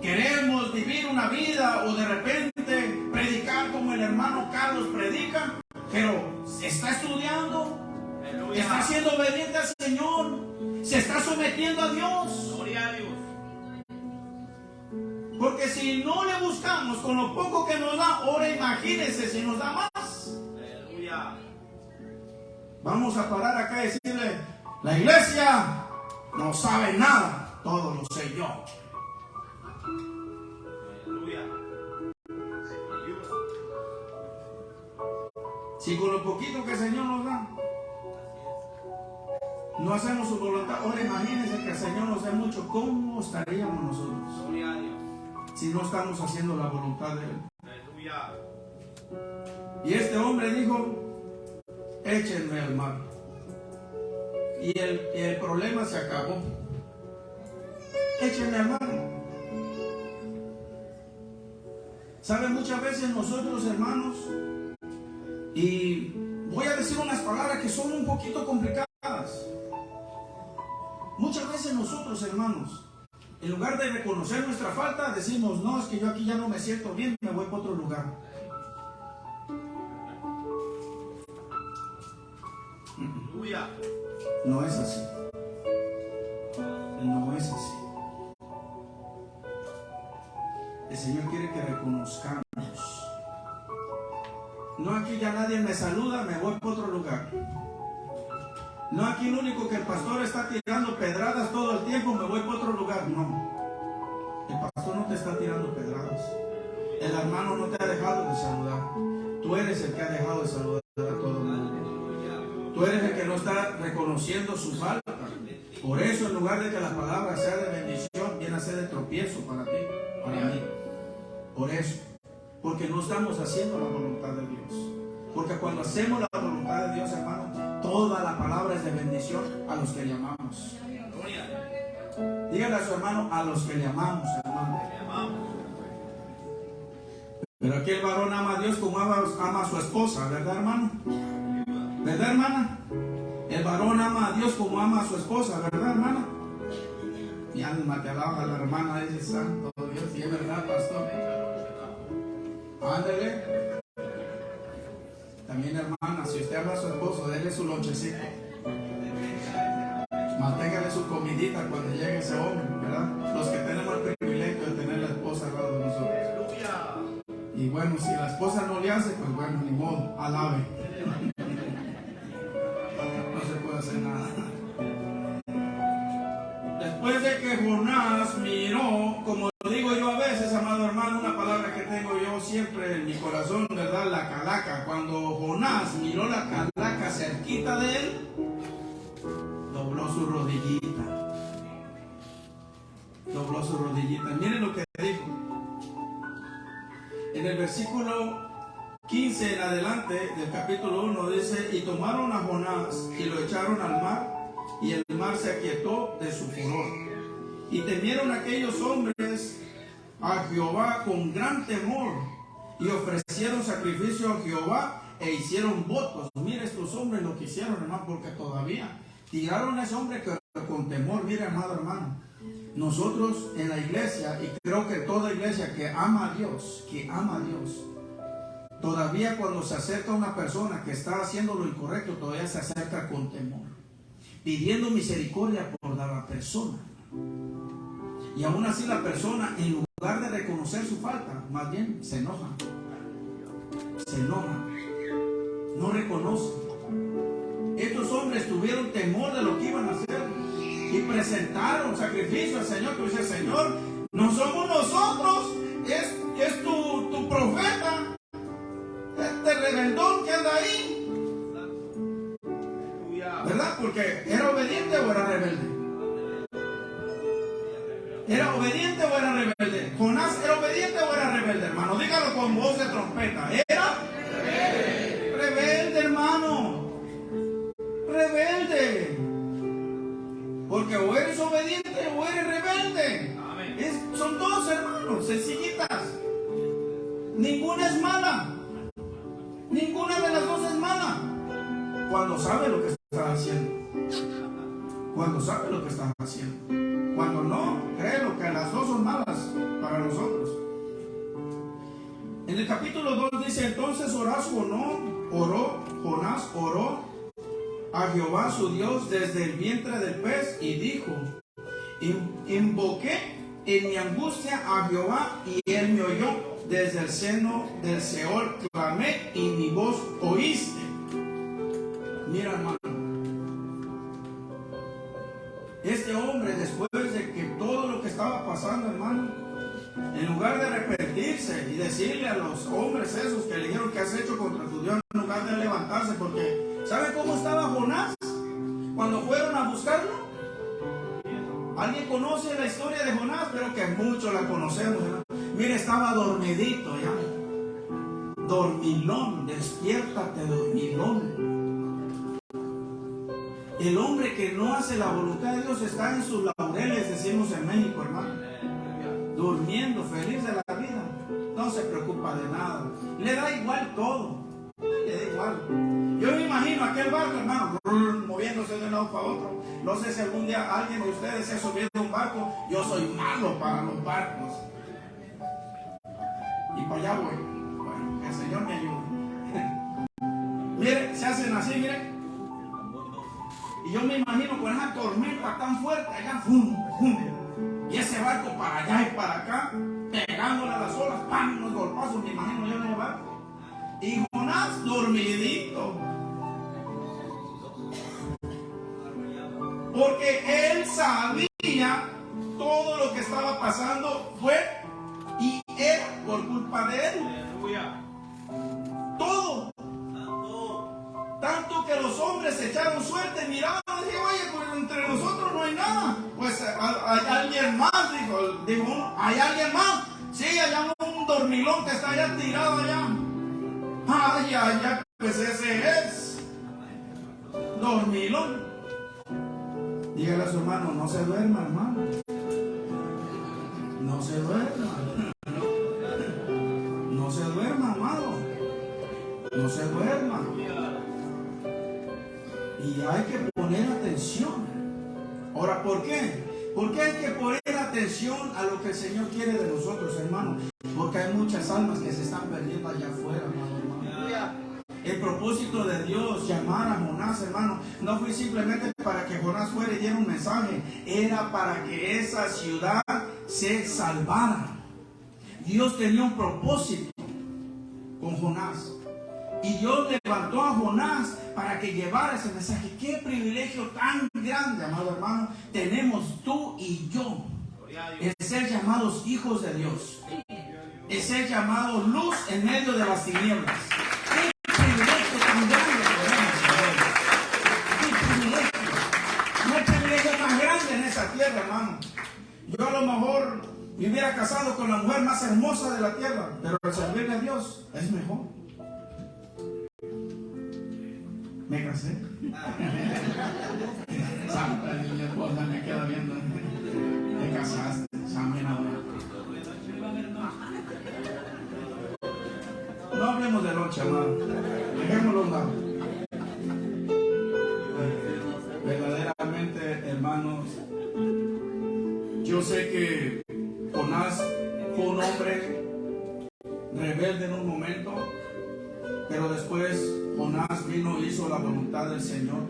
Queremos vivir una vida o de repente predicar como el hermano Carlos predica, pero está estudiando, está siendo obediente al Señor, se está sometiendo a Dios. Gloria a Dios. Porque si no le buscamos con lo poco que nos da, ahora imagínense si nos da más. Aleluya. Vamos a parar acá y decirle, la iglesia no sabe nada, todo lo sé yo. Aleluya. Si con lo poquito que el Señor nos da, no hacemos su voluntad, ahora imagínense que el Señor nos dé mucho, ¿cómo estaríamos nosotros? Gloria a Dios. Si no estamos haciendo la voluntad de Él. Aleluya. Y este hombre dijo, échenme al mar. Y el problema se acabó. Échenme al mar. ¿Saben? Muchas veces nosotros, hermanos, y voy a decir unas palabras que son un poquito complicadas. Muchas veces nosotros, hermanos, en lugar de reconocer nuestra falta, decimos, no, es que yo aquí ya no me siento bien, me voy para otro lugar. Aleluya. No es así. No es así. El Señor quiere que reconozcamos. No, aquí ya nadie me saluda, me voy para otro lugar. No, aquí lo único que el pastor está tirando pedradas todo el tiempo, me voy para otro lugar. No, el pastor no te está tirando pedradas. El hermano no te ha dejado de saludar. Tú eres el que ha dejado de saludar a todo el mundo. Tú eres el que no está reconociendo su falta. Por eso, en lugar de que la palabra sea de bendición, viene a ser de tropiezo para ti, para mí. Por eso, porque no estamos haciendo la voluntad de Dios. Porque cuando hacemos la voluntad de Dios, hermano, toda la palabra es de bendición a los que le amamos. Dígale a su hermano, a los que le amamos, hermano. Pero aquí el varón ama a Dios como ama a su esposa, ¿verdad, hermano? ¿Verdad, hermana? El varón ama a Dios como ama a su esposa, ¿verdad, hermana? Mi alma te alaba, la hermana dice, santo Dios, y es verdad, pastor. Ándele. También, hermana, si usted ama a su esposo, déle su lonchecito. Manténgale su comidita cuando llegue ese hombre, ¿verdad? Los que tenemos el privilegio de tener la esposa al lado de nosotros. Y bueno, si la esposa no le hace, pues bueno, ni modo, alabe. No se puede hacer nada. Después de que Jonás miró, como digo yo a veces, amado hermano, una palabra que tengo yo siempre en mi corazón, ¿verdad? La calaca. Cuando Jonás miró la calaca cerquita de él, dobló su rodillita. Dobló su rodillita. Miren lo que dijo. En el versículo 15 en adelante del capítulo 1 dice: y tomaron a Jonás y lo echaron al mar, y el mar se aquietó de su furor. Y temieron aquellos hombres a Jehová con gran temor, y ofrecieron sacrificio a Jehová e hicieron votos. Mire estos hombres lo que hicieron, hermano, porque todavía tiraron a ese hombre que con temor. Mire, amado hermano, nosotros en la iglesia, y creo que toda iglesia que ama a Dios, todavía cuando se acerca una persona que está haciendo lo incorrecto, todavía se acerca con temor, pidiendo misericordia por la persona. Y aún así la persona, en lugar de reconocer su falta, más bien se enoja, no reconoce. Estos hombres tuvieron temor de lo que iban a hacer y presentaron sacrificio al Señor, que dice: Señor, no somos nosotros, es tu profeta, este rebeldón que anda ahí, ¿verdad? Porque ¿era obediente o era rebelde? ¿Era obediente o era rebelde? ¿Jonás era obediente o era rebelde, hermano? Dígalo con voz de trompeta. ¿Era? Rebelde, hermano. Rebelde. Porque o eres obediente o eres rebelde. Son dos, hermanos, sencillitas. Ninguna es mala. Ninguna de las dos es mala. Cuando sabe lo que está haciendo. Cuando sabe lo que está haciendo. Cuando no, créelo que las dos son malas para nosotros. En el capítulo 2 dice: entonces Jonás oró a Jehová su Dios desde el vientre del pez y dijo: invoqué en mi angustia a Jehová y él me oyó. Desde el seno del Seol clamé y mi voz oíste. Mira, hermano, este hombre, después de que todo lo que estaba pasando, hermano, en lugar de arrepentirse y decirle a los hombres esos que le dijeron: ¿qué has hecho contra tu Dios?, en lugar de levantarse, porque ¿sabe cómo estaba Jonás cuando fueron a buscarlo? ¿Alguien conoce la historia de Jonás? Creo que muchos la conocemos, hermano. Mire, estaba dormidito ya. Dormilón, despiértate, dormilón. El hombre que no hace la voluntad de Dios está en sus laureles, decimos en México, hermano. Durmiendo, feliz de la vida. No se preocupa de nada. Le da igual todo. Le da igual. Yo me imagino aquel barco, hermano, moviéndose de un lado para otro. No sé si algún día alguien de ustedes se ha subido a un barco. Yo soy malo para los barcos. Y para allá voy. Bueno, que el Señor me ayude. Mire, se hacen así, mire. Y yo me imagino con esa tormenta tan fuerte allá, ¡fum, fum! Y ese barco para allá y para acá, pegándole a Y Jonás dormidito. Porque él sabía todo lo que estaba pasando fue y era por culpa de él. Aleluya. Todo. Tanto que los hombres se echaron suerte, miraron y dijeron, oye, pues entre nosotros no hay nada. Pues hay alguien más, dijo uno, hay alguien más. Sí, hay un dormilón que está allá tirado allá. Ay, ay, ay, pues ese es dormilón. Dígale a su hermano, no se duerma, hermano. No se duerma. No se duerma, amado. No se duerma. Y hay que poner atención. Ahora, ¿por qué? ¿Por qué hay que poner atención a lo que el Señor quiere de nosotros, hermano? Porque hay muchas almas que se están perdiendo allá afuera, hermano. El propósito de Dios llamar a Jonás, hermano, no fue simplemente para que Jonás fuera y diera un mensaje, era para que esa ciudad se salvara. Dios tenía un propósito con Jonás. Y Dios levantó a Jonás para que llevara ese mensaje. Qué privilegio tan grande, amado hermano, tenemos tú y yo. El ser llamados hijos de Dios. El ser llamados luz en medio de las tinieblas. Qué privilegio tan grande tenemos. Qué privilegio. No hay privilegio más grande en esa tierra, hermano. Yo a lo mejor me hubiera casado con la mujer más hermosa de la tierra, pero el servirle a Dios es mejor. Me casé. Santa, mi esposa me queda viendo. Te casaste, no hablemos de noche, hermano. Dejémoslo a un lado. Verdaderamente, hermanos, yo sé que Jonás fue un hombre rebelde en un momento, pero después Jonás vino y hizo la voluntad del Señor.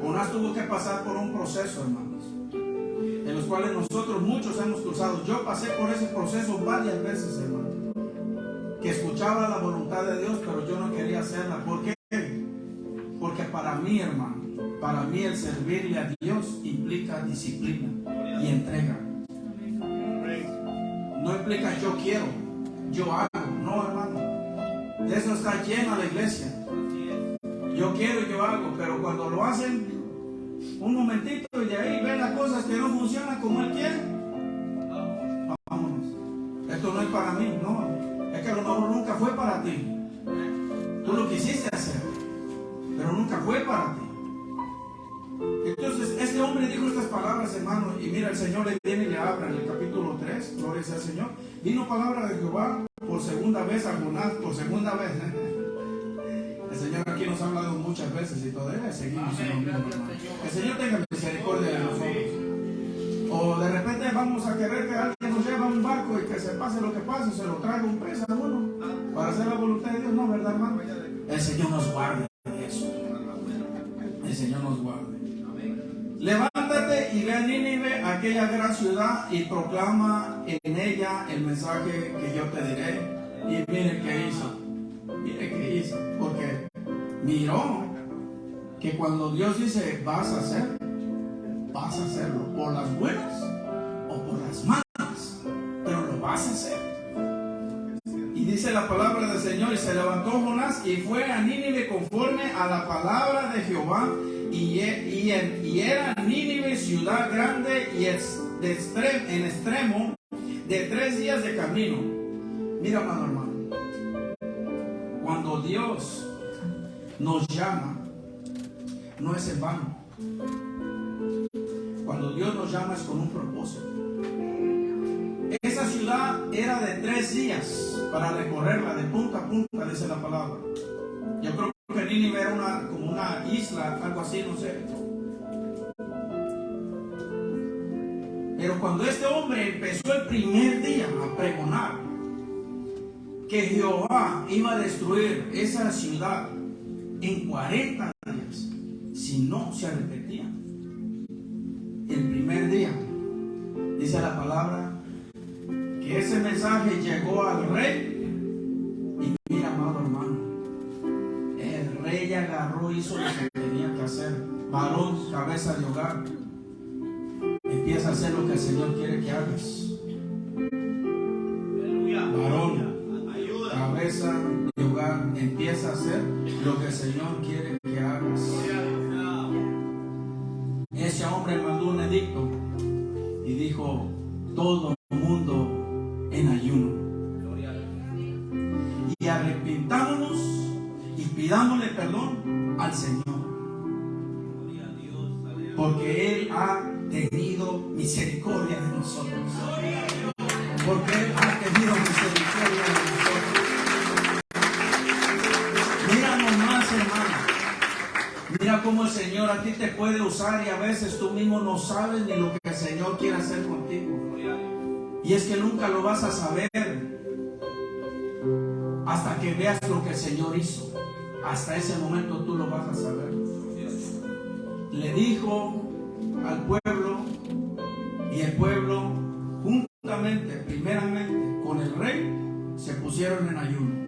Jonás tuvo que pasar por un proceso, hermanos, en los cuales nosotros muchos hemos cruzado. Yo pasé por ese proceso varias veces, hermano, que escuchaba la voluntad de Dios, pero yo no quería hacerla. ¿Por qué? Porque para mí, hermano, para mí el servirle a Dios implica disciplina y entrega. No implica yo quiero, yo hago. No, hermano, de eso está llena la iglesia. Yo quiero y yo hago, pero cuando lo hacen un momentito y de ahí ven las cosas que no funcionan como él quiere, vámonos. Esto no es para mí, no. Es que a lo mejor nunca fue para ti. Tú lo quisiste hacer, pero nunca fue para ti. Entonces este hombre dijo estas palabras, hermano, y mira, el Señor le viene y le habla en el capítulo 3, gloria sea al Señor. Vino palabra de Jehová por segunda vez a Jonás, por segunda vez. El Señor aquí nos ha hablado muchas veces y todavía seguimos en lo mismo, hermano. El Señor tenga misericordia de nosotros. O de repente vamos a querer que alguien nos lleve a un barco y que se pase lo que pase, se lo traiga un pez a uno para hacer la voluntad de Dios. No, ¿verdad, hermano? El Señor nos guarde de eso. El Señor nos guarde. Levántate y ve a Nínive, aquella gran ciudad, y proclama en ella el mensaje que yo te diré. Y mire qué hizo. Mire qué hizo. Porque miró que cuando Dios dice vas a hacer, vas a hacerlo por las buenas o por las malas, pero lo vas a hacer. Y dice la palabra del Señor: y se levantó Jonás y fue a Nínive conforme a la palabra de Jehová. Y era Nínive ciudad grande y en extremo de 3 días de camino. Mira, amado hermano, cuando Dios nos llama, no es en vano. Cuando Dios nos llama es con un propósito. Esa ciudad era de 3 días para recorrerla de punta a punta, dice la palabra. Yo creo que Nínive era como una isla, algo así, no sé. Pero cuando este hombre empezó el primer día a pregonar que Jehová iba a destruir esa ciudad en 40 días, si no se arrepentía, el primer día, dice la palabra, que ese mensaje llegó al rey. Y mira, amado agarró, hizo lo que tenía que hacer. Varón, cabeza de hogar, empieza a hacer lo que el Señor quiere que hagas. Varón, cabeza de hogar, empieza a hacer lo que el Señor quiere que hagas. Ese hombre mandó un edicto y dijo: todo el mundo en ayuno. Y arrepintámonos y pidámosle perdón al Señor, porque Él ha tenido misericordia de nosotros. Porque Él ha tenido misericordia de nosotros. Mira nomás, hermano. Mira cómo el Señor a ti te puede usar y a veces tú mismo no sabes ni lo que el Señor quiere hacer contigo. Y es que nunca lo vas a saber hasta que veas lo que el Señor hizo. Hasta ese momento tú lo vas a saber. Le dijo al pueblo, y el pueblo juntamente, primeramente con el rey, se pusieron en ayuno.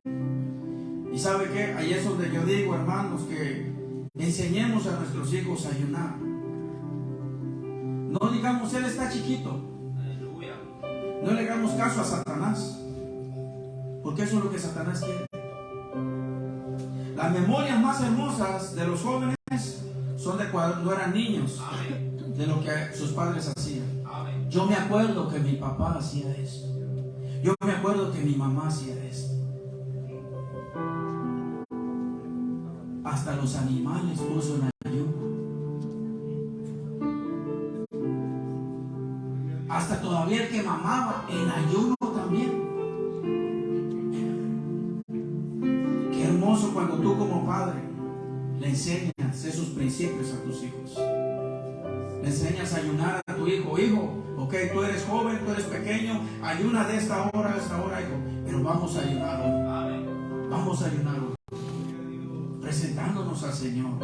Y ¿sabe qué? Ahí es donde yo digo, hermanos, que enseñemos a nuestros hijos a ayunar. No digamos, él está chiquito. No le hagamos caso a Satanás, porque eso es lo que Satanás quiere. Las memorias más hermosas de los jóvenes son de cuando eran niños, de lo que sus padres hacían. Yo me acuerdo que mi papá hacía esto. Yo me acuerdo que mi mamá hacía esto. Hasta los animales puso en ayuno. Hasta todavía el que mamaba en ayuno también. Qué hermoso cuando tú como padre le enseñas esos principios a tus hijos. Le enseñas a ayunar a tu hijo. Hijo, ok, tú eres joven, tú eres pequeño, ayuna de esta hora a esta hora, hijo. Pero vamos a ayunar hoy. Vamos a ayunar hoy. Presentándonos al Señor.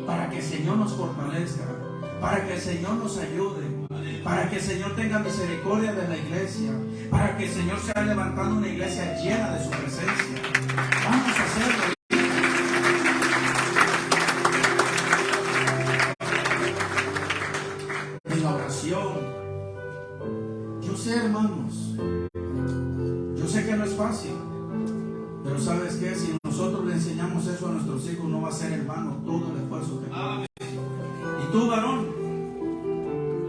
Para que el Señor nos fortalezca. Para que el Señor nos ayude. Para que el Señor tenga misericordia de la iglesia. Para que el Señor sea levantando una iglesia llena de su presencia. Vamos a hacerlo. En la oración. Yo sé, hermanos. Yo sé que no es fácil. Pero ¿sabes qué? Si nosotros le enseñamos eso a nuestros hijos, no va a ser en vano todo el esfuerzo que ponemos. Y tú, varón,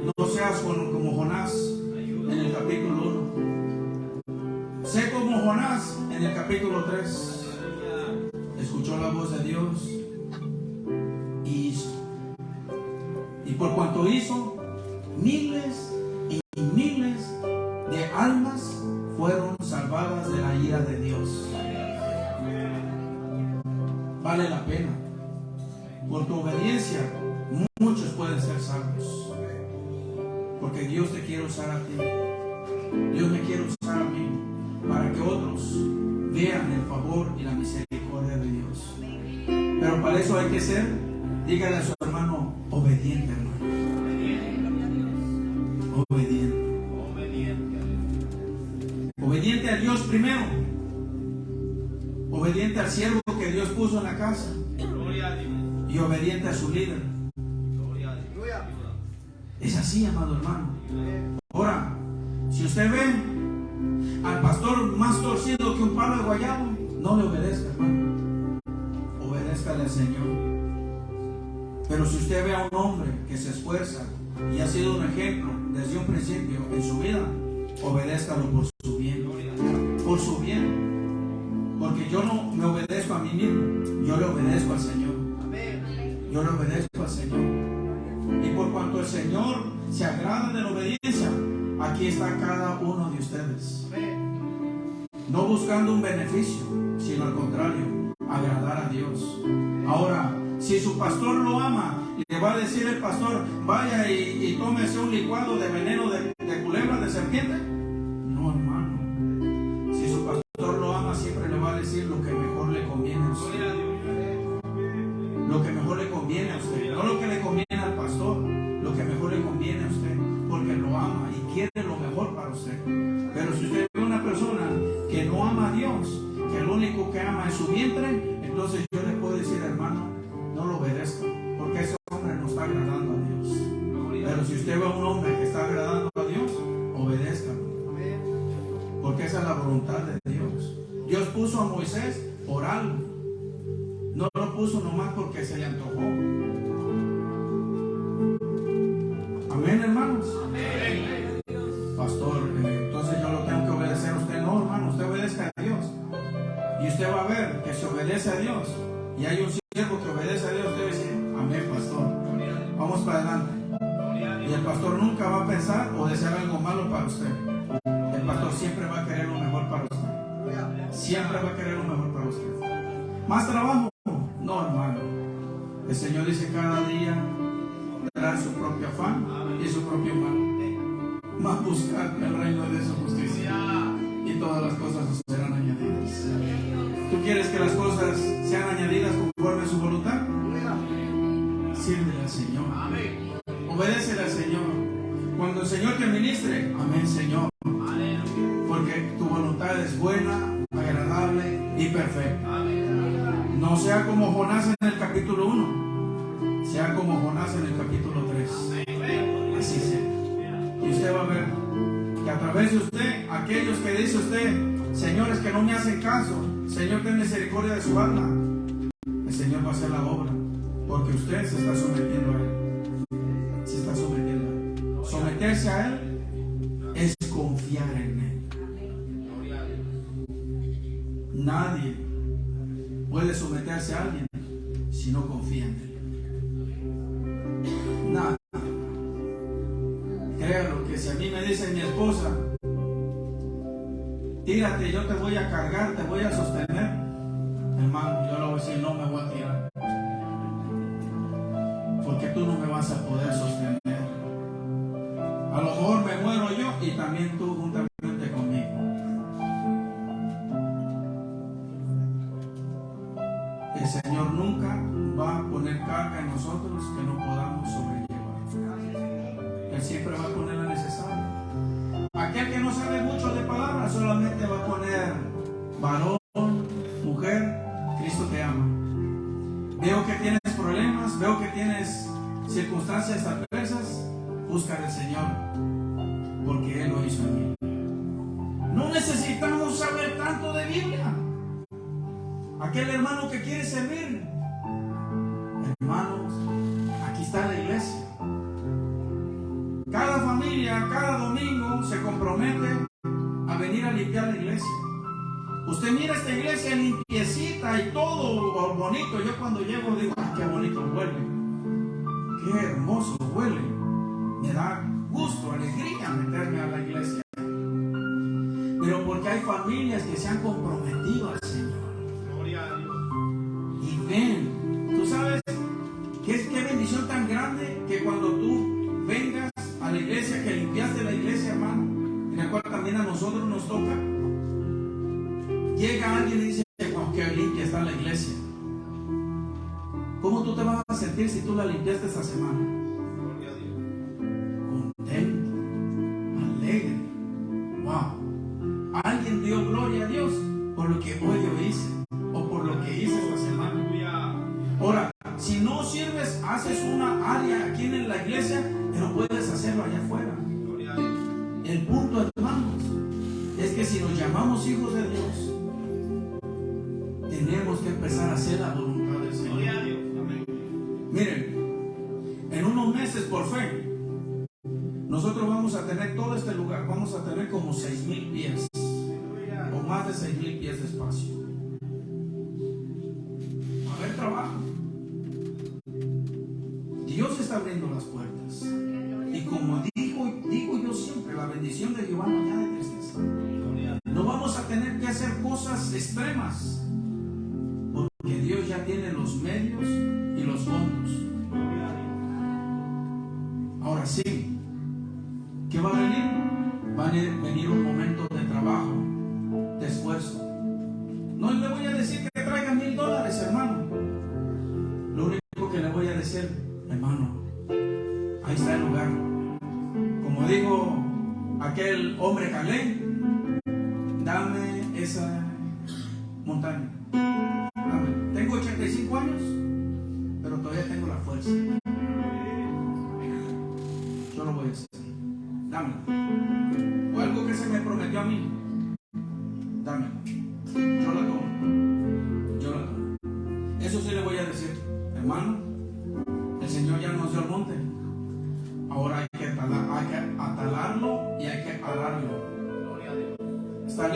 no seas como Jonás en el capítulo 1. Sé como Jonás en el capítulo 3. Escuchó la voz de Dios y hizo. Y por cuanto hizo, miles y miles de almas fueron salvadas de la ira de Dios. Vale la pena. Por tu obediencia, muchos pueden ser salvos. Porque Dios te quiere usar a ti. Dios me quiere usar a mí para que otros vean el favor y la misericordia de Dios. Pero para eso hay que ser, dígale a su hermano, obediente, hermano. Obediente. Obediente a Dios primero. Obediente al siervo que Dios puso en la casa. Y obediente a su líder. Es así, amado hermano. Ahora, si usted ve al pastor más torcido que un palo de guayabo, no le obedezca, hermano. Obedézcale al Señor. Pero si usted ve a un hombre que se esfuerza y ha sido un ejemplo desde un principio en su vida, obedézcalo por su bien. Por su bien. Porque yo no me obedezco a mí mismo, yo le obedezco al Señor. Yo le obedezco al Señor. Y por cuanto el Señor se agrada de la obediencia, aquí está cada uno de ustedes. No buscando un beneficio, sino al contrario, agradar a Dios. Ahora, si su pastor lo ama, le va a decir el pastor, vaya y tómese un licuado de veneno de culebra, de serpiente. No, hermano. Si su pastor lo ama, siempre le va a decir lo que mejor le conviene a usted. Lo que mejor le conviene a usted. No lo que le conviene al pastor, lo que mejor le conviene a usted. Porque lo ama y quiere lo mejor para usted. Pero si usted ve una persona que no ama a Dios, que lo único que ama es su vientre, entonces yo le puedo decir, hermano, porque esa es la voluntad de Dios. Dios puso a Moisés por algo. No lo puso nomás porque se le antojó. Amén, hermanos. Amén. Pastor, entonces yo lo tengo que obedecer a usted. No, hermano, usted obedezca a Dios. Y usted va a ver que se obedece a Dios. Y hay un siervo que obedece a Dios. Usted va a decir, amén, pastor. Vamos para adelante. Y el pastor nunca va a pensar o desear algo malo para usted. El pastor siempre va a querer lo mejor para usted. Siempre va a querer lo mejor para usted. ¿Más trabajo? No, hermano. El Señor dice cada día tendrá su propio afán y su propio mal. Más buscar el reino de su justicia y todas las cosas os serán añadidas. ¿Tú quieres que las cosas sean añadidas conforme a su voluntad? Sírvele al Señor. Obedécele al Señor. Cuando el Señor te ministre, amén, Señor. Porque tu voluntad es buena, agradable y perfecta. No sea como Jonás en el capítulo 1, sea como Jonás en el capítulo 3. Así sea. Y usted va a ver que a través de usted, aquellos que dice usted, señores que no me hacen caso, Señor, ten misericordia de su alma, el Señor va a hacer la obra, porque usted se está sometiendo a Él. Se está sometiendo a Él. Someterse a Él es confiar en Él. Nadie puede someterse a alguien si no confía en Él. Nada. Créalo que si a mí me dice mi esposa, tírate, yo te voy a cargar, te voy a sostener, hermano, yo le voy a decir, no me voy a tirar, porque tú no me vas a poder sostener. A lo mejor me muero yo y también tú juntamente conmigo. El Señor nunca va a poner carga en nosotros que no podamos sobrellevar. Él siempre va a poner la necesaria. Aquel que no sabe mucho de palabras solamente va a poner varón, mujer, Cristo te ama. Veo que tienes problemas, veo que tienes circunstancias adversas, busca al Señor, porque Él lo hizo en mí. No necesitamos saber tanto de Biblia. Aquel hermano que quiere servir, hermanos, aquí está la iglesia. Cada familia, cada domingo se compromete a venir a limpiar la iglesia. Usted mira esta iglesia limpiecita y todo bonito. Yo cuando llego digo, ¡ah, qué bonito huele! ¡Qué hermoso huele! Me da gusto, alegría meterme a la iglesia. Pero porque hay familias que se han comprometido al Señor. Y ven, tú sabes qué bendición tan grande que cuando tú vengas a la iglesia, que limpiaste la iglesia, hermano, en la cual también a nosotros nos toca, llega alguien y dice, wow, qué limpia está la iglesia. ¿Cómo tú te vas a sentir si tú la limpiaste esta semana? Contento, alegre. Wow. Alguien dio gloria a Dios por lo que hoy yo hice o por lo que hice esta semana. Ahora, si no sirves, haces una área aquí en la iglesia, pero puedes hacerlo allá afuera. El punto, hermanos, es que si nos llamamos hijos de Dios, tenemos que empezar a hacer la voluntad del Señor. Miren, en unos meses, por fe, nosotros vamos a tener todo este lugar, vamos a tener como 6,000 pies, o más de 6,000 pies de espacio. Va a haber trabajo. Dios está abriendo las puertas. Y como digo yo siempre, la bendición de Jehová no añade tristeza. No vamos a tener que hacer cosas extremas, porque Dios ya tiene los medios y los fondos. Ahora sí, ¿qué va a venir? Va a venir un momento de trabajo, de esfuerzo. No le voy a decir que traiga $1,000, hermano. Lo único que le voy a decir, hermano, ahí está el lugar. Como dijo aquel hombre Caleb, dame esa montaña. Dame. Tengo 85 años, pero todavía tengo la fuerza. Yo lo voy a hacer. Dame. O algo que se me prometió a mí.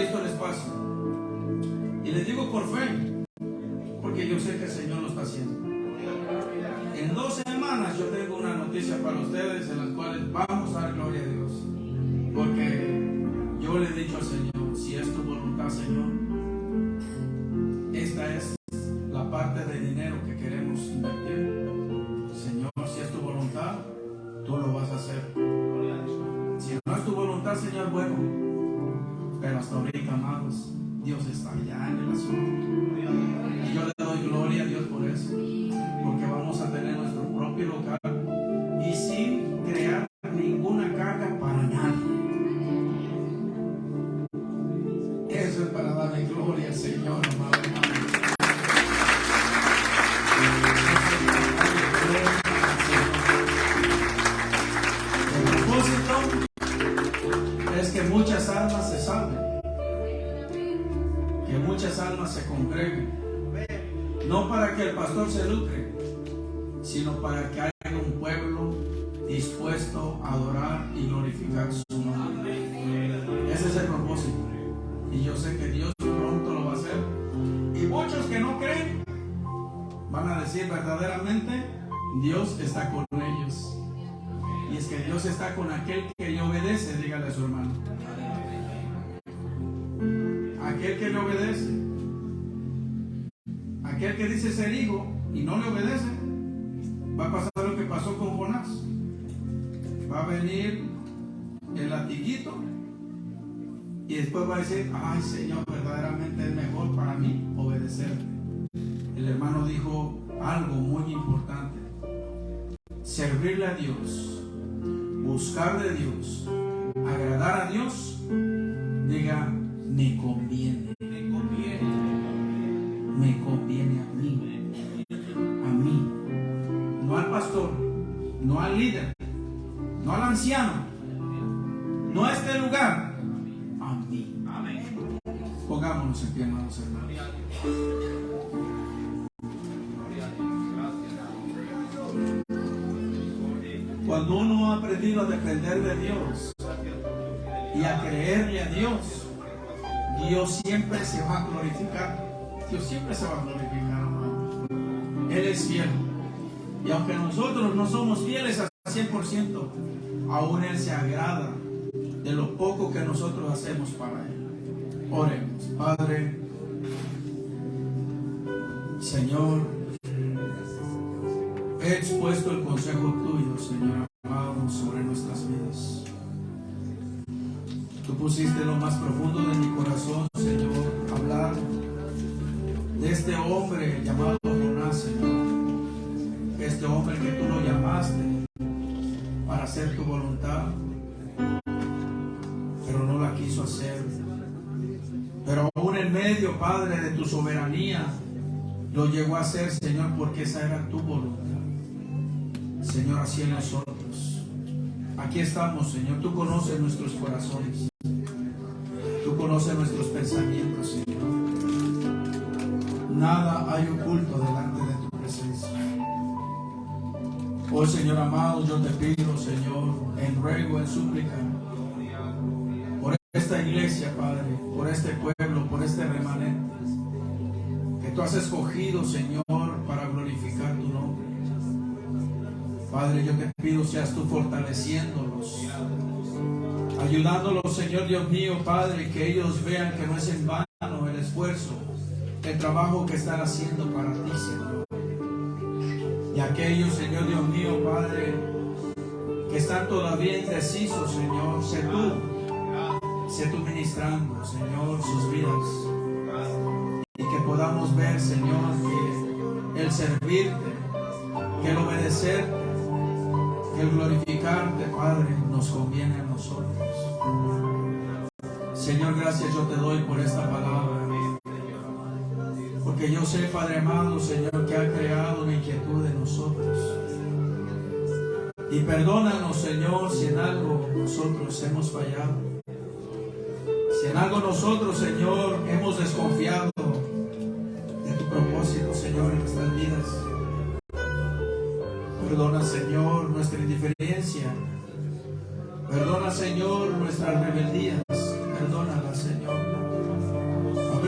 visto el espacio. Y les digo por fe, porque yo sé que el Señor lo está haciendo. En 2 semanas yo tengo una noticia para ustedes en las cuales vamos a dar gloria a Dios. Porque yo le he dicho al Señor, si es tu voluntad, Señor, esta es la parte de dinero que queremos invertir. Señor, si es tu voluntad, tú lo vas a hacer. Si no es tu voluntad, Señor, bueno, pero hasta ahorita, amados, Dios está allá en el asunto. Y yo le doy gloria a Dios por eso, porque vamos a tener nuestro propio local y sin crear ninguna carga para nadie. Eso es para darle gloria al Señor, amado hermano. El propósito es que muchas almas se salven, que muchas almas se congreguen, no para que el pastor se lucre, sino para que haya un pueblo dispuesto a adorar y glorificar su nombre. Ese es el propósito, y yo sé que Dios pronto lo va a hacer, y muchos que no creen van a decir verdaderamente Dios está con ellos. Y es que Dios está con aquel que le obedece, dígale a su hermano. Aquel que le obedece. Aquel que dice ser hijo y no le obedece, va a pasar lo que pasó con Jonás. Va a venir el latiguito y después va a decir, ay Señor, verdaderamente es mejor para mí obedecerte. El hermano dijo algo muy importante: servirle a Dios, buscar de Dios, agradar a Dios. Diga, me conviene. Me conviene a mí, no al pastor, no al líder, no al anciano, no a este lugar, a mí. Pongámonos en pie, hermanos hermanos. Cuando uno ha aprendido a depender de Dios y a creerle a Dios, Dios siempre se va a glorificar. Dios siempre se va a glorificar, hermano. Él es fiel. Y aunque nosotros no somos fieles al 100%, aún Él se agrada de lo poco que nosotros hacemos para Él. Oremos. Padre, Señor, he expuesto el consejo tuyo, Señor amado, sobre nuestras vidas. Tú pusiste lo más profundo de mi corazón, Señor, hablar de este hombre llamado Jonás, Señor. Este hombre que tú lo llamaste para hacer tu voluntad, pero no la quiso hacer. Pero aún en medio, Padre, de tu soberanía, lo llegó a hacer, Señor, porque esa era tu voluntad. Señor, así en nosotros. Aquí estamos, Señor. Tú conoces nuestros corazones. Tú conoces nuestros pensamientos, Señor. Nada hay oculto delante de tu presencia. Hoy, Señor amado, yo te pido, Señor, en ruego, en súplica, por esta iglesia, Padre, por este pueblo, por este remanente que tú has escogido, Señor, para glorificar tu nombre. Padre, yo te pido seas tú fortaleciéndolos, ayudándolos, Señor Dios mío, Padre, que ellos vean que no es en vano el esfuerzo, el trabajo que están haciendo para ti, Señor. Y aquellos, Señor Dios mío, Padre, que están todavía indecisos, Señor, sé tú ministrando, Señor, sus vidas. Y que podamos ver, Señor, que el servirte, que el obedecerte, que el glorificarte, Padre, nos conviene a nosotros. Señor, gracias yo te doy por esta palabra. Porque yo sé, Padre amado, Señor, que ha creado una inquietud en nosotros. Y perdónanos, Señor, si en algo nosotros hemos fallado. Si en algo nosotros, Señor, hemos desconfiado de tu propósito, Señor, en nuestras vidas. Perdona, Señor, nuestra indiferencia. Perdona, Señor, nuestras rebeldías. Perdónala, Señor.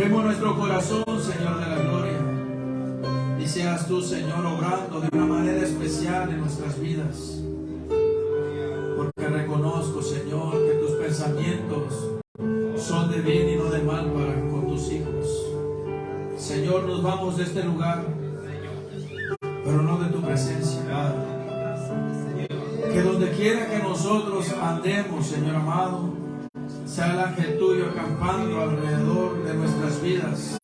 Abrimos nuestro corazón, Señor de la gloria, y seas tú, Señor, obrando de una manera especial en nuestras vidas. Porque reconozco, Señor, que tus pensamientos son de bien y no de mal para con tus hijos. Señor, nos vamos de este lugar, pero no de tu presencia, Padre. Que donde quiera que nosotros andemos, Señor amado, sea el ángel tuyo acampando alrededor de nuestras vidas.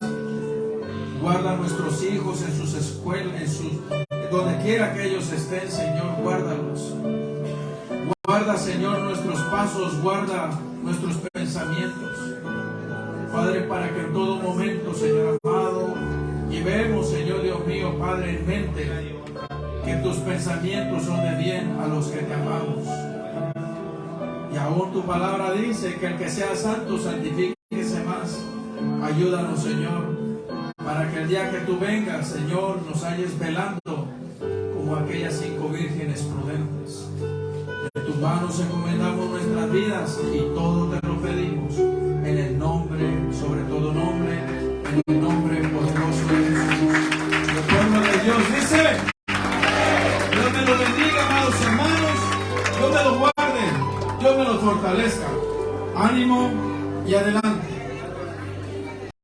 Guarda a nuestros hijos en sus escuelas, donde quiera que ellos estén, Señor, guárdalos. Guarda, Señor, nuestros pasos, guarda nuestros pensamientos. Padre, para que en todo momento, Señor amado, llevemos, Señor Dios mío, Padre, en mente que tus pensamientos son de bien a los que te amamos. Y aún tu palabra dice que el que sea santo, santifíquese más. Ayúdanos, Señor, para que el día que tú vengas, Señor, nos halles velando como aquellas 5 vírgenes prudentes. En tus manos encomendamos nuestras vidas y todo te lo pedimos en el nombre, sobre todo nombre, en el nombre poderoso de Jesús. El pueblo de Dios dice: Dios me lo bendiga, amados hermanos, Dios me lo guarde, Dios me lo fortalezca. Ánimo y adelante.